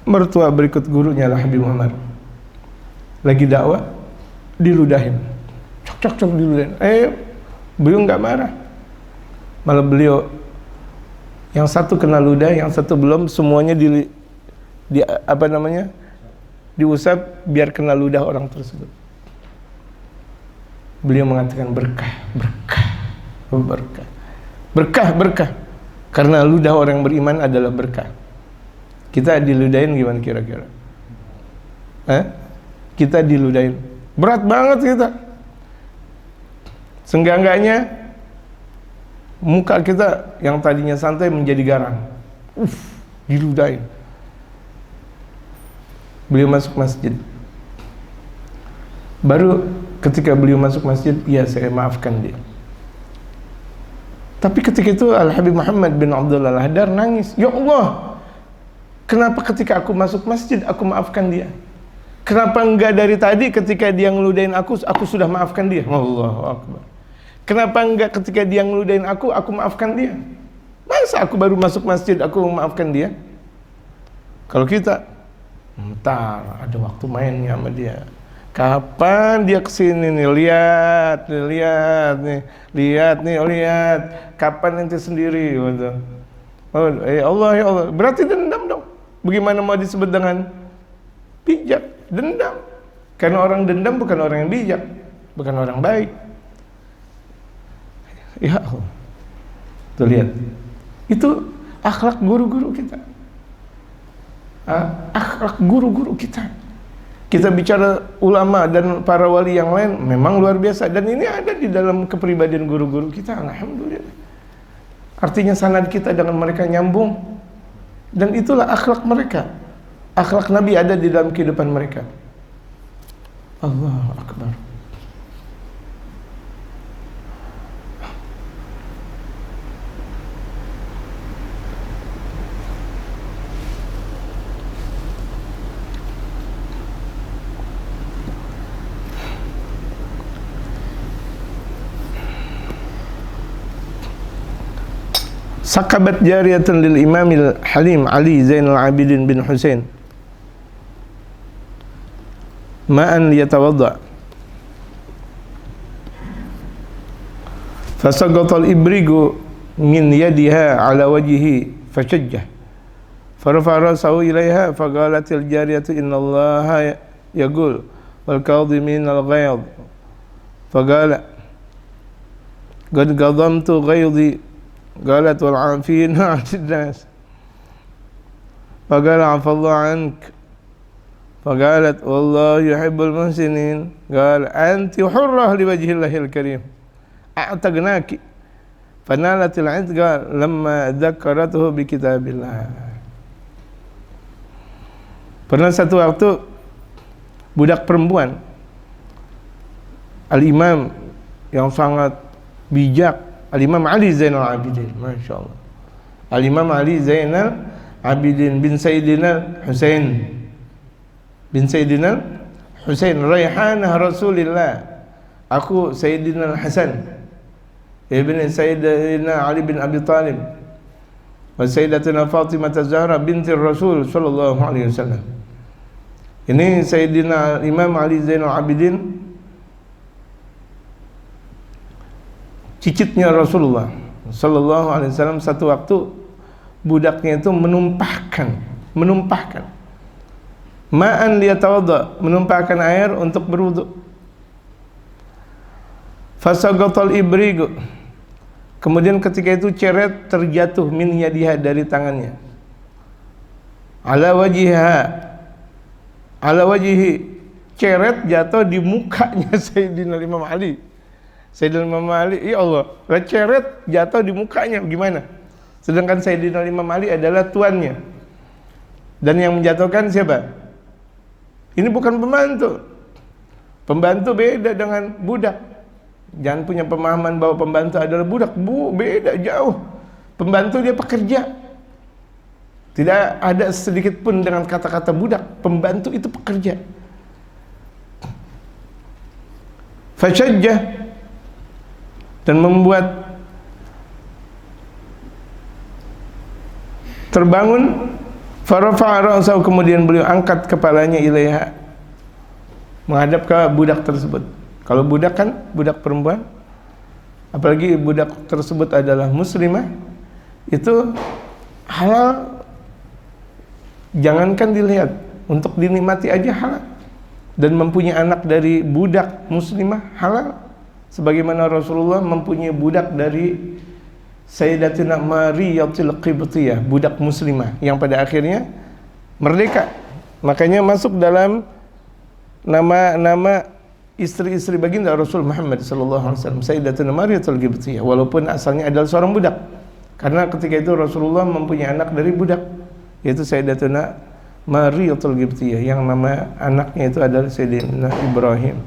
mertua berikut gurunya Al-Habib Umar, lagi dakwah diludahin, cok diludahin. Beliau nggak marah, malah beliau yang satu kena ludah, yang satu belum, semuanya diusap biar kena ludah orang tersebut. Beliau mengatakan berkah, karena ludah orang beriman adalah berkah. Kita diludahin gimana kira-kira? Kita diludahin, berat banget kita. Seenggak-enggaknya muka kita yang tadinya santai menjadi garang. Diludahin. Beliau masuk masjid. Baru ketika beliau masuk masjid, ya saya maafkan dia. Tapi ketika itu Al-Habib Muhammad bin Abdullah Al-Haddar nangis. Ya Allah, kenapa ketika aku masuk masjid aku maafkan dia? Kenapa enggak dari tadi ketika dia ngeludahin aku sudah maafkan dia? Allahu Akbar. Kenapa enggak ketika dia ngeludahin aku maafkan dia? Masa aku baru masuk masjid aku maafkan dia? Kalau kita entar ada waktu mainnya sama dia. Kapan dia kesini nih? Lihat nih. Kapan nanti sendiri? Gitu. Oh, ya Allah. Berarti dendam dong. Bagaimana mau disebut dengan bijak? Dendam. Karena orang dendam bukan orang yang bijak, bukan orang baik. Ya Allah. Tuh lihat. Itu akhlak guru-guru kita. Akhlak guru-guru kita. Kita bicara ulama dan para wali yang lain memang luar biasa, dan ini ada di dalam kepribadian guru-guru kita. Alhamdulillah. Artinya sanad kita dengan mereka nyambung, dan itulah akhlak mereka. Akhlak Nabi ada di dalam kehidupan mereka. Allahu Akbar. Sakabat jariyatan lil imamil halim Ali Zainal Abidin bin Husain ma'an liyatawadda. Fasaqatal ibrigu min yadiha ala wajhihi fashajjah farafa'a ra'sahu ilaiha faqalatil jariyatu innallaha yaqul wal kadhiminal ghayz faqala qad ghadamtu ghayzi qalat wal 'afina 'anil nas faqala 'afallahu 'ank faqalat wallahu yuhibbul muhsinin qala anti hurrah liwajhillahil karim a'tagnaki fanalatil 'idqa lamma dzakkaratuhu bi kitabillah. Pernah satu waktu budak perempuan Al-Imam yang sangat bijak, Al-Imam Ali Zainal Abidin, Masya Allah, Al-Imam Ali Zainal Abidin bin Sayyidina Husain bin Sayyidina Husain Raihanah Rasulillah, aku Sayyidina Hasan ibn Sayyidina Ali bin Abi Talib wa Sayyidatina Fatimah Zahra binti Rasul sallallahu alaihi wasallam. Ini Sayyidina Imam Ali Zainal Abidin, cicitnya Rasulullah sallallahu alaihi wasallam. Satu waktu budaknya itu menumpahkan ma'an liyatawadda, menumpahkan air untuk berwudu. Fasaqatal ibrigu, kemudian ketika itu ceret terjatuh min yadiha, dari tangannya, ala wajhihi, ceret jatuh di mukanya Sayyidina Imam Ali. Sayyidina Imam Ali, ya Allah, ceret jatuh di mukanya, gimana? Sedangkan Sayyidina Imam Ali adalah tuannya. Dan yang menjatuhkan siapa? Ini bukan pembantu. Pembantu beda dengan budak. Jangan punya pemahaman bahwa pembantu adalah budak. Beda jauh. Pembantu dia pekerja. Tidak ada sedikit pun dengan kata-kata budak. Pembantu itu pekerja. Fashajjah, dan membuat terbangun. Farafa'a ra'sahu, kemudian beliau angkat kepalanya ilaiha, menghadap ke budak tersebut. Kalau budak kan budak perempuan, apalagi budak tersebut adalah muslimah, itu halal. Jangankan dilihat, untuk dinikmati aja halal. Dan mempunyai anak dari budak muslimah halal, sebagaimana Rasulullah mempunyai budak dari Sayyidatina Mariyatul Qibtiyah, budak muslimah yang pada akhirnya merdeka. Makanya masuk dalam nama-nama istri-istri baginda Rasul Muhammad sallallahu alaihi wasallam, Sayyidatina Mariyatul Qibtiyah, walaupun asalnya adalah seorang budak. Karena ketika itu Rasulullah mempunyai anak dari budak, yaitu Sayyidatina Mariyatul Qibtiyah, yang nama anaknya itu adalah Sayyidina Ibrahim.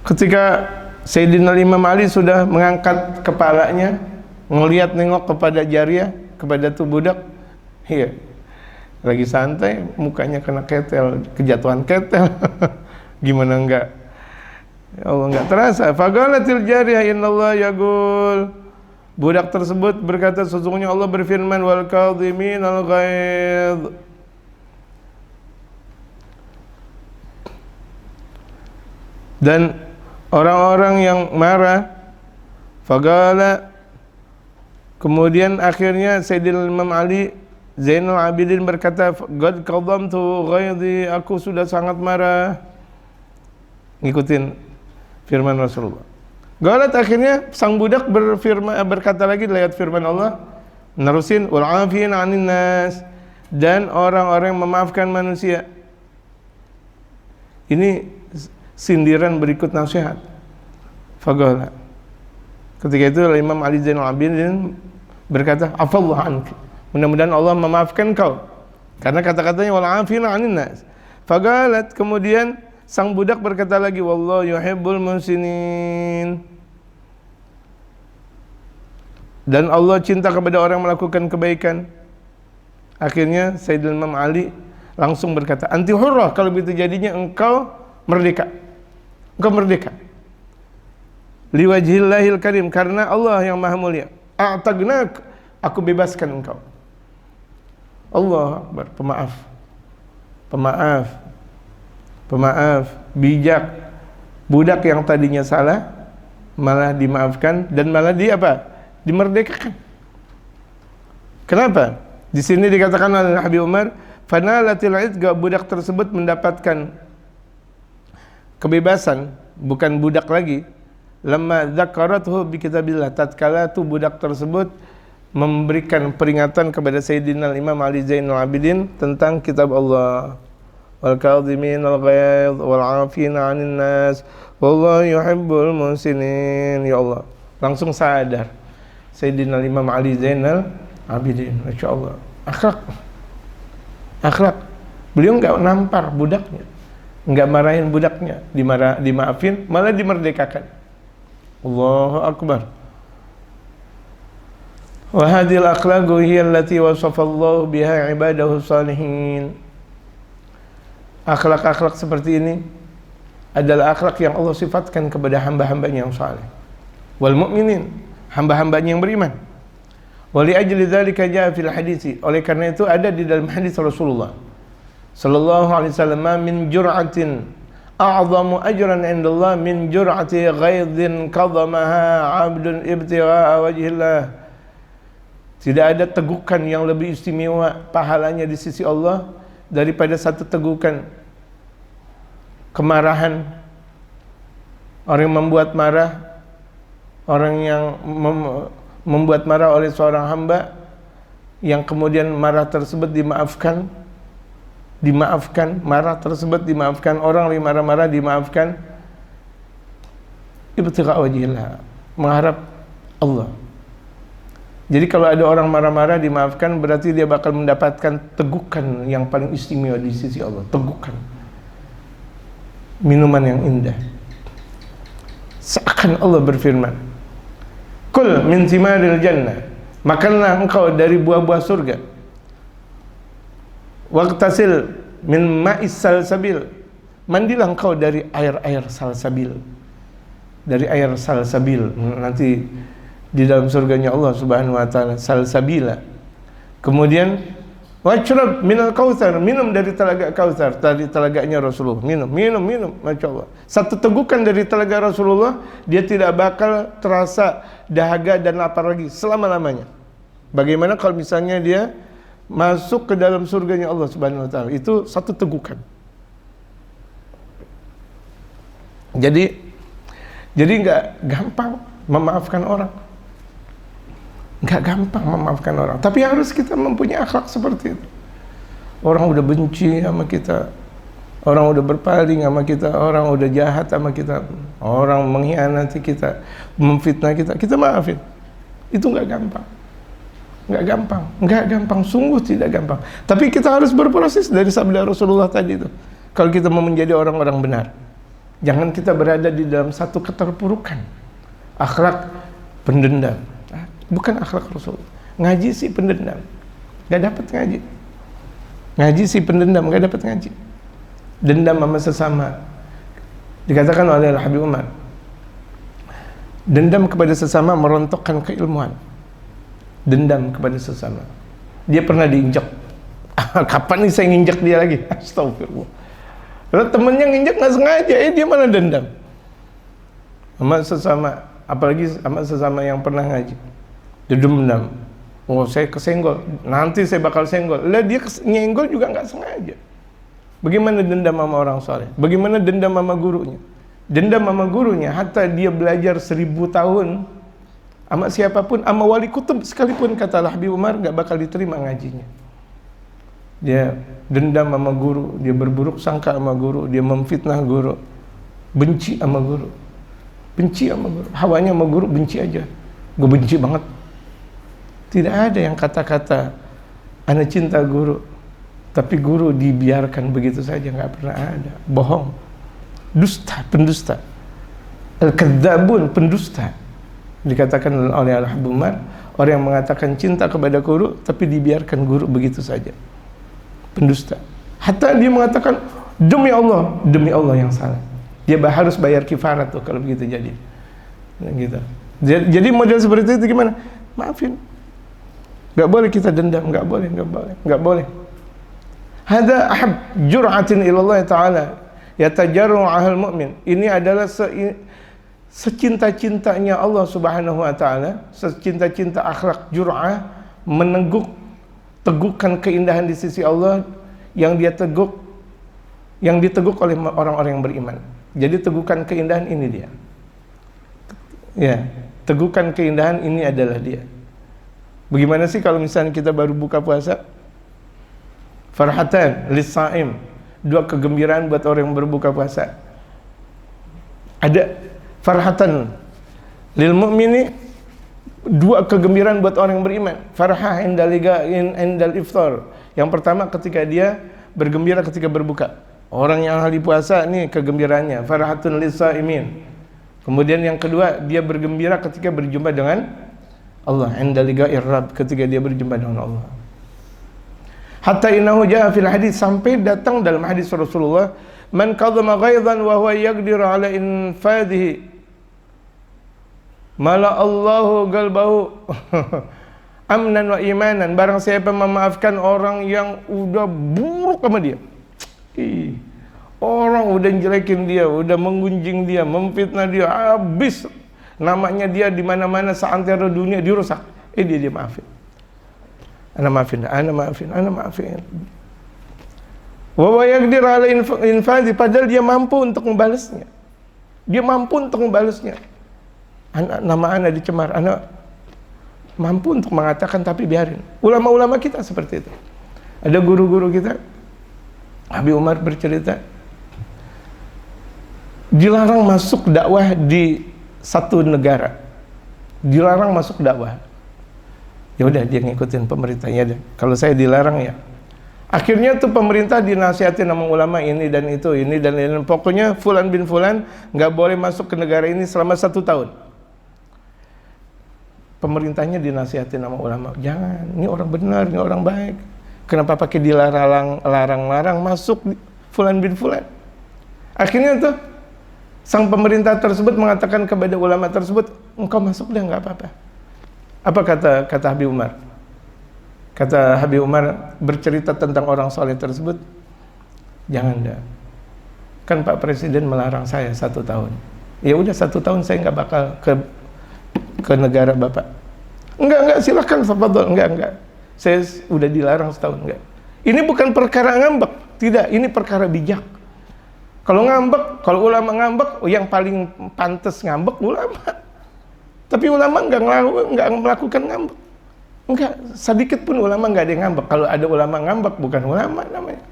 Ketika Sayyidina Imam Ali sudah mengangkat kepalanya, nengok kepada jariyah, kepada tu budak, iya, lagi santai, mukanya kena ketel, kejatuhan ketel. Gimana enggak? Ya Allah, enggak terasa. Faqalatil jariyah innallaha yaqul, budak tersebut berkata, sesungguhnya Allah berfirman, wal kadhiminal ghayz, dan orang-orang yang marah. Faqala, kemudian akhirnya Sayyidina Imam Ali Zainal Abidin berkata, qad qadamtu ghayzi, aku sudah sangat marah. Ngikutin firman Rasulullah. Galat, akhirnya sang budak berkata lagi lewat firman Allah, nerusin, wal 'afina 'anil nas, dan orang-orang yang memaafkan manusia. Ini sindiran berikut nasihat. Faqala, ketika itu Imam Ali Zainal Abidin berkata, afallahu anka, mudah-mudahan Allah memaafkan kau, karena kata-katanya wal 'afina 'anil nas. Faqalat, kemudian sang budak berkata lagi, wallahu yuhibbul muhsinin, dan Allah cinta kepada orang melakukan kebaikan. Akhirnya Sayyidina Imam Ali langsung berkata, anti hurrah, kalau begitu jadinya engkau merdeka. Engkau merdeka. Liwajhillahil karim, karena Allah yang maha mulia. A'tagnak, aku bebaskan engkau. Allah Akbar, pemaaf, bijak. Budak yang tadinya salah malah dimaafkan dan malah dimerdekakan. Kenapa? Di sini dikatakan oleh Habib Umar, fanalatil idqa, budak tersebut mendapatkan kebebasan, bukan budak lagi. Lamma dzakarathu bi kitabillah, tatkala tu budak tersebut memberikan peringatan kepada Sayyidina Imam Ali Zainal Abidin tentang kitab Allah. Wal kadhimin al ghaidh wal 'afina 'anil nas wallahu yuhibbul muhsinin. Ya Allah, langsung sadar Sayyidina Imam Ali Zainal Abidin, Masya Allah, akhlak. Beliau enggak nampar budaknya, enggak marahin budaknya, dimaafin, malah dimerdekakan. Allahu Akbar. Wa hadhil akhlaqu hiya allati wasafa Allah biha ibadahu salihin. Akhlak-akhlak seperti ini adalah akhlak yang Allah sifatkan kepada hamba-hambanya yang saleh. Wal mu'minin, hamba-hambanya yang beriman. Wa li ajli dzalika jaa fil hadits. Oleh karena itu ada di dalam hadis Rasulullah sallallahu alaihi wasallam, min jur'atin a'zamu ajran indallah min jur'ati ghaidhin qadamaha 'abdun ibtigha'a wajhillah. Tidak ada tegukan yang lebih istimewa pahalanya di sisi Allah daripada satu tegukan kemarahan, orang yang membuat marah, orang yang membuat marah oleh seorang hamba, yang kemudian marah tersebut dimaafkan, marah tersebut dimaafkan, orang yang marah-marah dimaafkan, ibtigha wajhillah, mengharap Allah. Jadi kalau ada orang marah-marah dimaafkan, berarti dia bakal mendapatkan tegukan yang paling istimewa di sisi Allah. Tegukan, minuman yang indah. Seakan Allah berfirman, kul min thimaril jannah, makanlah engkau dari buah-buah surga. Waqtasil min ma'is salsabil, mandilah engkau dari air-air salsabil. Dari air salsabil, nanti di dalam surganya Allah Subhanahu wa taala, salsabila. Kemudian washrab minal kautsar, minum dari telaga kautsar, dari telaganya Rasulullah. Minum, masyaallah. Satu tegukan dari telaga Rasulullah, dia tidak bakal terasa dahaga dan lapar lagi selama-lamanya. Bagaimana kalau misalnya dia masuk ke dalam surganya Allah Subhanahu wa taala? Itu satu tegukan. Jadi enggak gampang memaafkan orang. Enggak gampang memaafkan orang, tapi harus kita mempunyai akhlak seperti itu. Orang udah benci sama kita, orang udah berpaling sama kita, orang udah jahat sama kita, orang mengkhianati kita, memfitnah kita, kita maafin. Itu enggak gampang, sungguh tidak gampang. Tapi kita harus berproses dari sabda Rasulullah tadi itu. Kalau kita mau menjadi orang-orang benar, jangan kita berada di dalam satu keterpurukan, akhlak pendendam. Bukan akhlak Rasul. Ngaji si pendendam, gak dapat ngaji. Ngaji si pendendam, gak dapat ngaji. Dendam sama sesama. Dikatakan oleh Habib Umar, dendam kepada sesama merontokkan keilmuan. Dendam kepada sesama. Dia pernah diinjak. Kapan nih saya nginjak dia lagi? Astagfirullah. Kalau temennya nginjak gak sengaja, dia malah dendam sama sesama, apalagi sama sesama yang pernah ngaji. Dia dendam. Oh, saya kesenggol, nanti saya bakal senggol. Lah dia nyenggol juga nggak sengaja. Bagaimana dendam sama orang soleh? Bagaimana dendam sama gurunya? Dendam sama gurunya, hatta dia belajar 1000 tahun sama siapapun, sama wali kutub sekalipun, kata Habib Umar, nggak bakal diterima ngajinya. Dia dendam sama guru, dia berburuk sangka sama guru, dia memfitnah guru, benci sama guru, hawanya sama guru, benci aja. Gue benci banget. Tidak ada yang kata-kata ana cinta guru, tapi guru dibiarkan begitu saja, nggak pernah ada. Bohong, dusta, pendusta, al-kadzabun, pendusta. Dikatakan oleh Habib Umar, orang yang mengatakan cinta kepada guru tapi dibiarkan guru begitu saja, pendusta. Hatta dia mengatakan demi Allah yang salah, dia harus bayar kifarat tuh kalau begitu jadi. Gitu. Jadi model seperti itu gimana? Maafin. Gak boleh kita dendam, gak boleh. Hada ahab jur'atin ilallah ta'ala yatajarru ahal mu'min. Ini adalah secinta-cintanya Allah Subhanahu wa taala, secinta-cinta akhlak jur'ah, teguhkan keindahan di sisi Allah yang diteguk oleh orang-orang yang beriman. Jadi teguhkan keindahan ini dia. Ya, teguhkan keindahan ini adalah dia. Bagaimana sih kalau misalnya kita baru buka puasa? Farhatan lis-shaim, 2 kegembiraan buat orang yang berbuka puasa. Ada farhatan lil mu'mini, 2 kegembiraan buat orang yang beriman. Farhah indal iftar. Yang pertama ketika dia bergembira ketika berbuka. Orang yang ahli puasa ini kegembiraannya farhatun lis-shaimin. Kemudian yang kedua, dia bergembira ketika berjumpa dengan Allah, indal liqa'ir rabb, ketika dia berjumpa dengan Allah. Hatta innahu jaa fil hadis, sampai datang dalam hadis Rasulullah, man qadhama ghaidhan wa huwa yaqdiru ala infadhihi mala Allahu qalbahu amnan wa imanan. Barang siapa memaafkan orang yang udah buruk sama dia, orang udah jelekin dia, udah menggunjing dia, memfitnah dia, habis namanya dia di mana-mana seantero dunia dirusak. Dia maafin. Ana maafin. Wa yaqdir ala infadhi, padahal dia mampu untuk membalasnya. Nama ana dicemar, ana mampu untuk mengatakan, tapi biarin. Ulama-ulama kita seperti itu. Ada guru-guru kita, Habib Umar bercerita, dilarang masuk dakwah di satu negara, dilarang masuk dakwah. Ya udah, dia ngikutin pemerintahnya deh. Kalau saya dilarang ya. Akhirnya tuh pemerintah dinasihatin sama ulama ini dan itu, ini dan ini. Pokoknya fulan bin fulan nggak boleh masuk ke negara ini selama 1 tahun. Pemerintahnya dinasihatin sama ulama, jangan, ini orang benar, ini orang baik. Kenapa pakai dilarang-larang masuk fulan bin fulan? Akhirnya tuh sang pemerintah tersebut mengatakan kepada ulama tersebut, engkau masuk deh, nggak apa-apa. Apa kata Habib Umar? Kata Habib Umar bercerita tentang orang soleh tersebut, jangan dah. Kan Pak Presiden melarang saya 1 tahun. Ya udah, 1 tahun saya nggak bakal ke negara Bapak. Enggak, silakan tafadhol. Enggak. Saya udah dilarang 1 tahun, enggak. Ini bukan perkara ngambek, tidak, ini perkara bijak. Kalau ngambek, kalau ulama ngambek, yang paling pantas ngambek ulama. Tapi ulama enggak melakukan ngambek. Enggak, sedikit pun ulama enggak ada yang ngambek. Kalau ada ulama ngambek, bukan ulama namanya.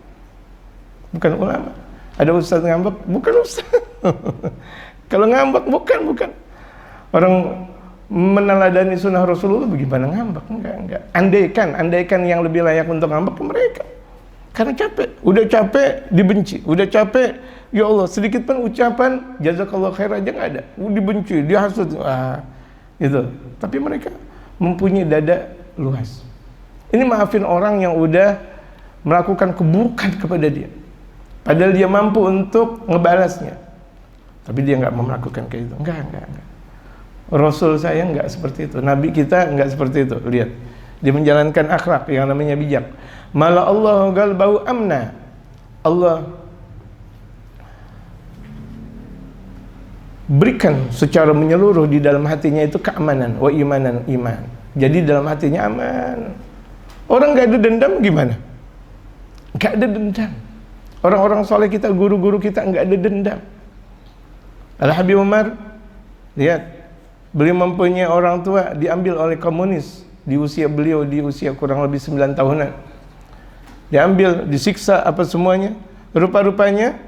Bukan ulama. Ada ustaz ngambek, bukan ustaz. Kalau ngambek, bukan. Orang meneladani sunnah Rasulullah, bagaimana ngambek? Enggak. Andaikan yang lebih layak untuk ngambek ke mereka. Karena capek, udah capek dibenci, udah capek, ya Allah, sedikit pun ucapan jazakallah khair aja nggak ada, dibenci, dihasut, gitu. Tapi mereka mempunyai dada luas. Ini maafin orang yang udah melakukan keburukan kepada dia, padahal dia mampu untuk ngebalasnya, tapi dia nggak mau melakukan kayak itu. Enggak. Rasul saya nggak seperti itu, Nabi kita nggak seperti itu. Lihat, dia menjalankan akhlak yang namanya bijak. Mala Allah qalbahu amna. Allah berikan secara menyeluruh di dalam hatinya itu keamanan, wa imanan, iman. Jadi dalam hatinya aman. Orang nggak ada dendam gimana? Nggak ada dendam. Orang-orang soleh kita, guru-guru kita nggak ada dendam. Al-Habib Umar, lihat, beliau mempunyai orang tua diambil oleh komunis di usia beliau, di usia kurang lebih 9 tahunan. Diambil, disiksa apa semuanya. Rupa-rupanya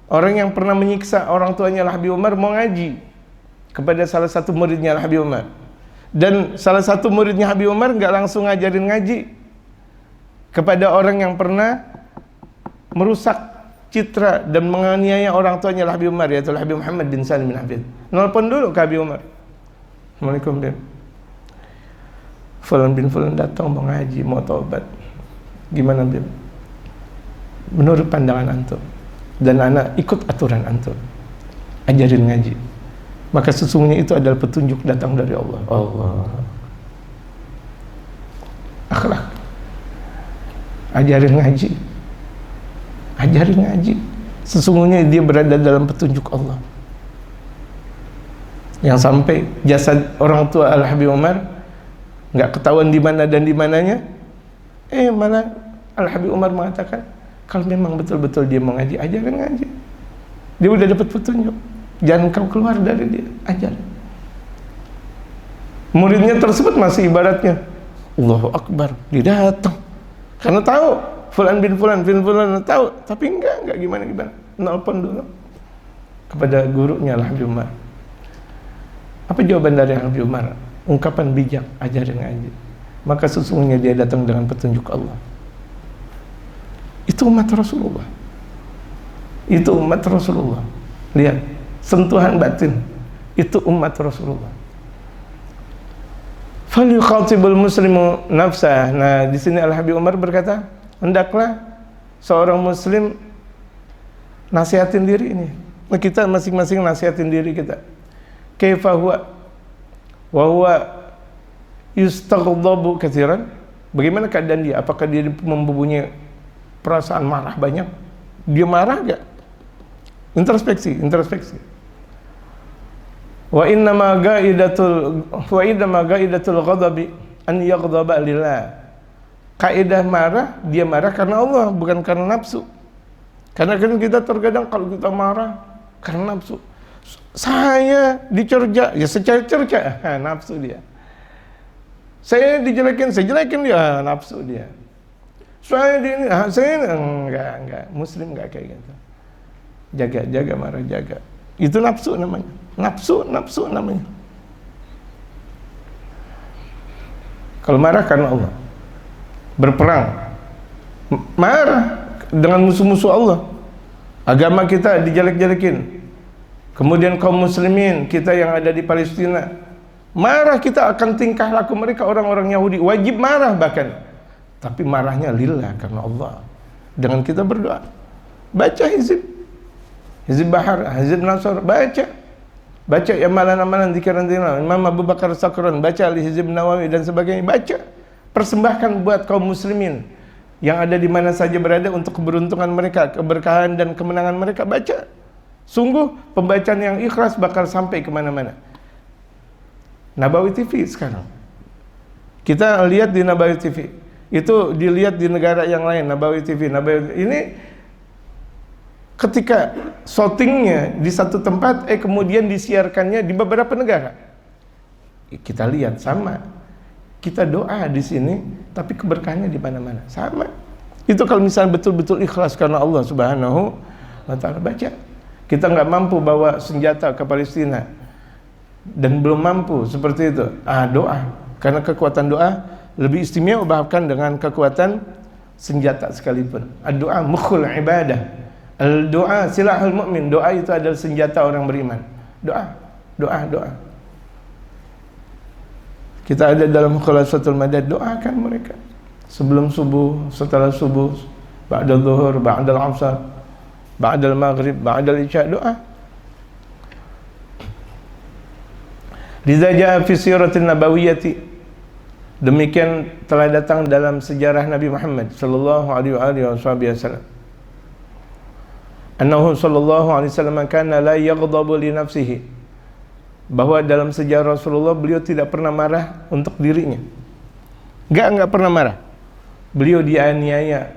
orang yang pernah menyiksa orang tuanya Al-Habib Umar mau ngaji kepada salah satu muridnya Al-Habib Umar. Dan salah satu muridnya Habib Umar nggak langsung ngajarin ngaji kepada orang yang pernah merusak citra dan menganiaya orang tuanya Al-Habib Umar, yaitu Al-Habib Muhammad bin Salim bin Hafid. Nelpon dulu ke Habib Umar. Assalamualaikum, Bim. Fulan bin Fulan datang mau ngaji, mau taubat. Gimana, Bim? Menurut pandangan antum, dan anak ikut aturan antum, ajarin ngaji. Maka sesungguhnya itu adalah petunjuk datang dari Allah. Akhlak. Ajarin ngaji. Sesungguhnya dia berada dalam petunjuk Allah. Yang sampai jasad orang tua Al-Habib Umar nggak ketahuan di mana dan di mananya. Malah Al-Habib Umar mengatakan, kalau memang betul-betul dia mau ngaji, ajarkan ngaji. Dia udah dapat petunjuk, jangan kau keluar dari dia, ajar. Muridnya tersebut masih ibaratnya Allahu Akbar, dia datang karena tahu Fulan bin Fulan tahu, tapi enggak gimana nelpon dulu kepada gurunya Al-Habib Umar. Apa jawaban dari Al-Habib Umar? Ungkapan bijak, ajarin ngaji. Maka sesungguhnya dia datang dengan petunjuk Allah. Itu umat Rasulullah. Itu umat Rasulullah. Lihat, sentuhan batin. Itu umat Rasulullah. Falyukhatibul muslimu nafsah. Nah, di sini Al-Habib Umar berkata, hendaklah seorang muslim nasihatin diri ini. Kita masing-masing nasihatin diri kita. Kaifa huwa wa huwa yustaghdabu katsiran? Bagaimana keadaan dia? Apakah dia mempunyai perasaan marah banyak? Dia marah enggak? Introspeksi. Wa inna ma gaidatul ghadabi an yaghdaba lillah. Kaidah marah, dia marah karena Allah, bukan karena nafsu. Karena kan kita terkadang kalau kita marah karena nafsu. Saya dicerca, ya secara cerca, nafsu dia. Saya dijelekin, saya jelekin dia, nafsu dia. Saya enggak, muslim enggak kayak gitu. Jaga marah, jaga. Itu nafsu namanya. Nafsu namanya. Kalau marah karena Allah, berperang, marah dengan musuh-musuh Allah, agama kita dijelek-jelekin, kemudian kaum muslimin kita yang ada di Palestina marah, kita akan tingkah laku mereka orang-orang Yahudi, wajib marah bahkan, tapi marahnya lillah karena Allah, dengan kita berdoa, baca hizib Bahar, hizib Nasr, baca amalan-amalan zikran-zikran Imam Abu Bakar Sakran, baca hizib Nawawi dan sebagainya, baca, persembahkan buat kaum muslimin yang ada di mana saja berada untuk keberuntungan mereka, keberkahan dan kemenangan mereka, baca. Sungguh pembacaan yang ikhlas bakal sampai kemana-mana. Nabawi TV sekarang, kita lihat di Nabawi TV, itu dilihat di negara yang lain. Nabawi TV ini ketika syutingnya di satu tempat, kemudian disiarkannya di beberapa negara. Kita lihat sama, kita doa di sini, tapi keberkahannya di mana-mana sama. Itu kalau misalnya betul-betul ikhlas karena Allah Subhanahu wa Ta'ala, baca. Kita nggak mampu bawa senjata ke Palestina dan belum mampu seperti itu, doa, karena kekuatan doa lebih istimewa bahkan dengan kekuatan senjata sekalipun. Doa mukhul ibadah, doa silahul mu'min. Doa itu adalah senjata orang beriman. Doa. Kita ada dalam khulasatul madad, doakan mereka sebelum subuh, setelah subuh, ba'da zuhur, ba'da al-'asar, ba'da al-maghrib, ba'da al-isya, doa. Liza jaa fi siratin nabawiyyati, demikian telah datang dalam sejarah Nabi Muhammad sallallahu alaihi wasallam, annahu sallallahu alaihi wasallam kana la yaghdabu li nafsihi, bahwa dalam sejarah Rasulullah beliau tidak pernah marah untuk dirinya. Enggak pernah marah. Beliau dianiaya,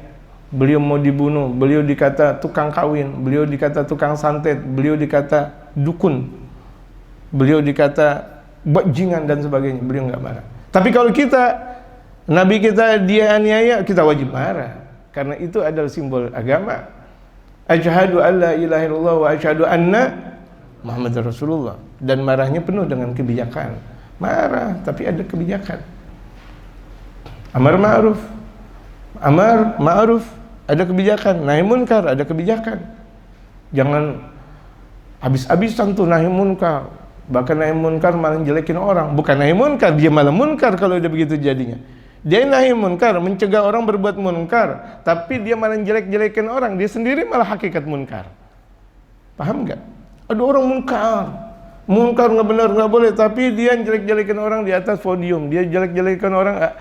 beliau mau dibunuh, beliau dikata tukang kawin, beliau dikata tukang santet, beliau dikata dukun, beliau dikata bajingan dan sebagainya. Beliau enggak marah. Tapi kalau kita, Nabi kita dianiaya, kita wajib marah, karena itu adalah simbol agama. Asyhadu an la ilaha illallah wa asyhadu anna Muhammad Rasulullah. Dan marahnya penuh dengan kebijakan. Marah tapi ada kebijakan. Amar ma'ruf ada kebijakan, nahi munkar ada kebijakan. Jangan habis-habisan tuh nahi munkar. Bahkan nahi munkar malah jelekin orang. Bukan nahi munkar, dia malah munkar kalau udah begitu jadinya. Dia nahi munkar, mencegah orang berbuat munkar, tapi dia malah jelek-jelekin orang. Dia sendiri malah hakikat munkar. Paham nggak? Ada orang munkar nggak benar, nggak boleh, tapi dia jelek-jelekin orang di atas podium, dia jelek-jelekin orang.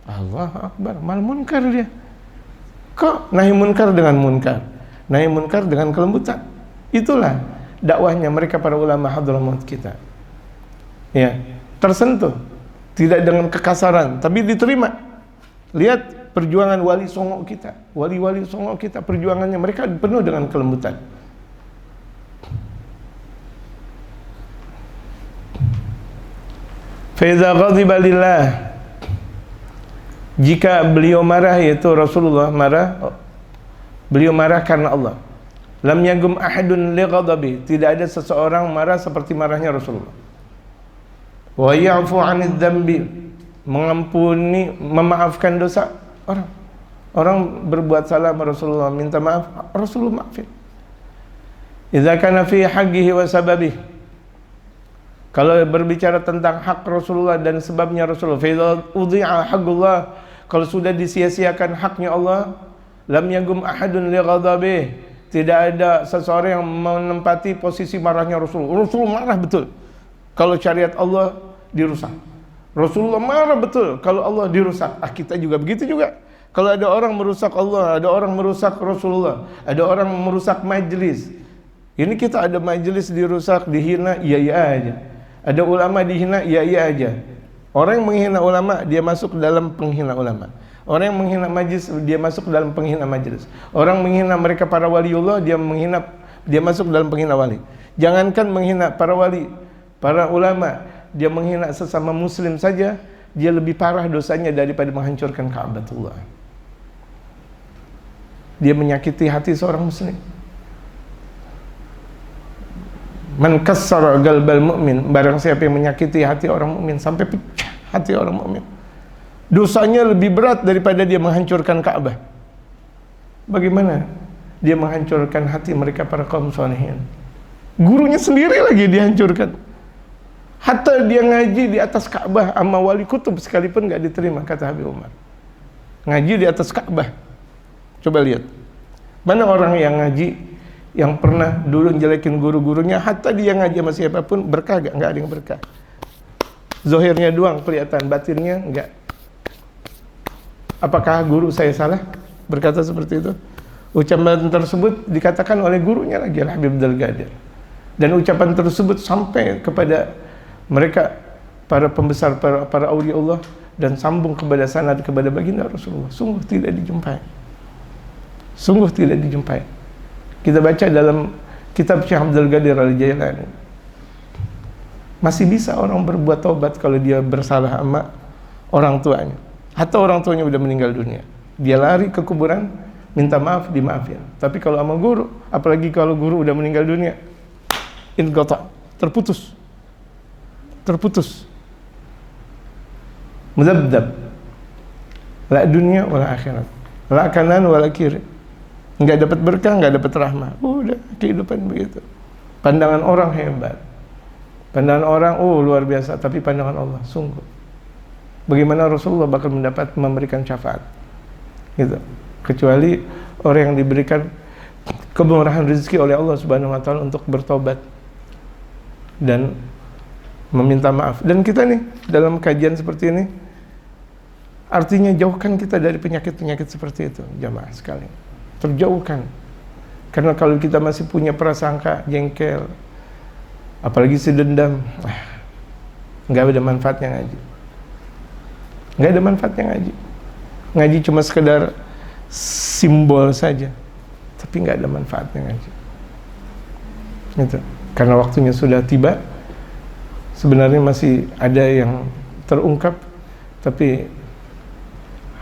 Allah Akbar, malah munkar dia. Kok nahi munkar dengan munkar, nahi munkar dengan kelembutan? Itulah dakwahnya mereka para ulama hadramaut kita. ya, tersentuh, tidak dengan kekasaran, tapi diterima. Lihat perjuangan wali songo kita, wali-wali songo kita, perjuangannya mereka penuh dengan kelembutan. Fa idza ghadiba lillah, jika beliau marah, yaitu Rasulullah marah, beliau marah karena Allah. Lam yagum ahadun li ghadabi, tidak ada seseorang marah seperti marahnya Rasulullah. Wa ya'fu 'anil dzambi, mengampuni, memaafkan dosa orang. Orang berbuat salah Rasulullah minta maaf, Rasulullah maafin. Idza kana fi haqqihi wa sababihi, kalau berbicara tentang hak Rasulullah dan sebabnya Rasulullah, fa idza udhi'a haqqullah, kalau sudah disia-siakan haknya Allah, lam yagum ahadun li ghadabihi, tidak ada seseorang yang menempati posisi marahnya Rasulullah. Rasulullah marah betul kalau syariat Allah dirusak. Rasulullah marah betul kalau Allah dirusak. Kita juga begitu juga. Kalau ada orang merusak Allah, ada orang merusak Rasulullah, ada orang merusak majelis. Ini kita ada majelis dirusak, dihina, iya aja. Ada ulama dihina, iya aja. Orang yang menghina ulama, dia masuk dalam penghina ulama. Orang yang menghina majlis, dia masuk dalam penghina majlis. Orang menghina mereka para waliullah, dia masuk dalam penghina wali. Jangankan menghina para wali, para ulama, dia menghina sesama muslim saja, dia lebih parah dosanya daripada menghancurkan Ka'batullah. Dia menyakiti hati seorang muslim. Man kassara qalbal mu'min, barang siapa yang menyakiti hati orang mukmin sampai pecah hati orang mukmin, dosanya lebih berat daripada dia menghancurkan Ka'bah. Bagaimana dia menghancurkan hati mereka para kaum salihin? Gurunya sendiri lagi dihancurkan. Hatta dia ngaji di atas Ka'bah sama wali kutub sekalipun gak diterima, kata Habib Umar. Ngaji di atas Ka'bah. Coba lihat, mana orang yang ngaji, yang pernah dulu jelekin guru-gurunya, hatta dia ngaji sama siapapun berkah gak? Gak ada yang berkah. Zohirnya doang kelihatan, batinnya enggak. Apakah guru saya salah berkata seperti itu? Ucapan tersebut dikatakan oleh gurunya lagi, Al-Habib Abdul Qadir. Dan ucapan tersebut sampai kepada mereka, para pembesar, para aulia Allah, dan sambung kepada sanad kepada baginda Rasulullah. Sungguh tidak dijumpai. Sungguh tidak dijumpai. Kita baca dalam kitab Syekh Abdul Qadir Al-Jailani, masih bisa orang berbuat taubat kalau dia bersalah sama orang tuanya. Hatta orang tuanya udah meninggal dunia, dia lari ke kuburan, minta maaf, dimaafin. Tapi kalau sama guru, apalagi kalau guru udah meninggal dunia, inqata', terputus. Mudabdab, la dunia wala akhirat, la kanan wala kiri. Enggak dapat berkah, enggak dapat rahmah. Udah kehidupan begitu. Pandangan orang hebat, pandangan orang luar biasa, tapi pandangan Allah sungguh, bagaimana Rasulullah bakal memberikan syafaat gitu, kecuali orang yang diberikan kemurahan rezeki oleh Allah Subhanahu wa taala untuk bertobat dan meminta maaf. Dan kita nih dalam kajian seperti ini, artinya jauhkan kita dari penyakit-penyakit seperti itu, jamaah sekalian. Terjauhkan. Karena kalau kita masih punya prasangka jengkel, apalagi si dendam, nggak ada manfaatnya ngaji. Nggak ada manfaatnya ngaji. Ngaji cuma sekedar simbol saja, tapi nggak ada manfaatnya ngaji. Gitu. Karena waktunya sudah tiba. Sebenarnya masih ada yang terungkap, tapi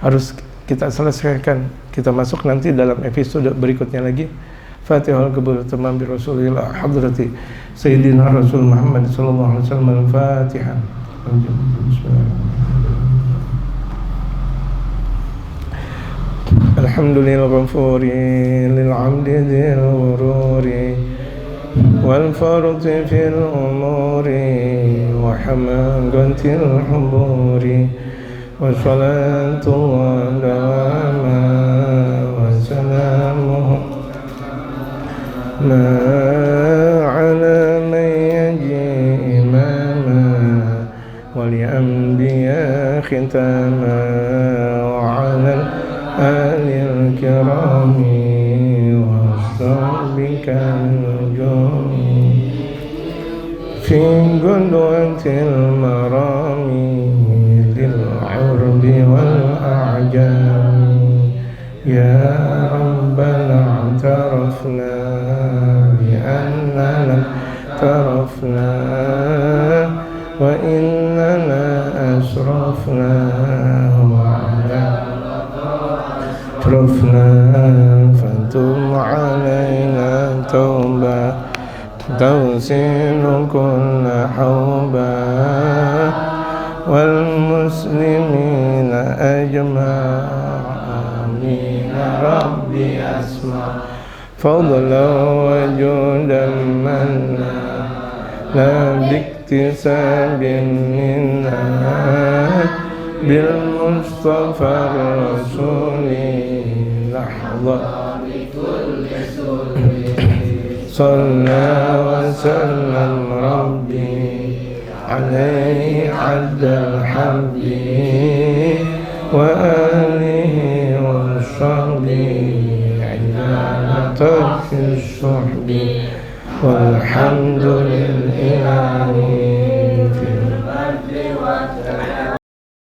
harus kita selesaikan. Kita masuk nanti dalam episode berikutnya lagi. Fatihul Qabul Tamam bi Rasulillah hadrati Sayyidina Rasul Muhammad sallallahu alaihi wasallam. Al-Fatihah. Alhamdulillah ghafuri lil 'amdi dzil ghururi wal farti fil umuri wa hamagatil huburi wa salatu wa dawama wa salamuhu ma ala man yaji imama wal anbiya khitama wa ala alil kirami wa sahbika nujumi في قدوة المرام للعرب والأعجام يا ربنا اعترفنا بأننا اعترفنا وإننا أسرفنا وعلى اعترفنا فتب علينا توبة تغسل كل حوبة والمسلمين أجمعين ربي أسمع فضلا وجودا منا لا باكتساب منا بالمصطفى الرسول لحظة صلى وسلم ربي عليه عد الحمد وآله وصحبه عند ترك الصحب والحمد لله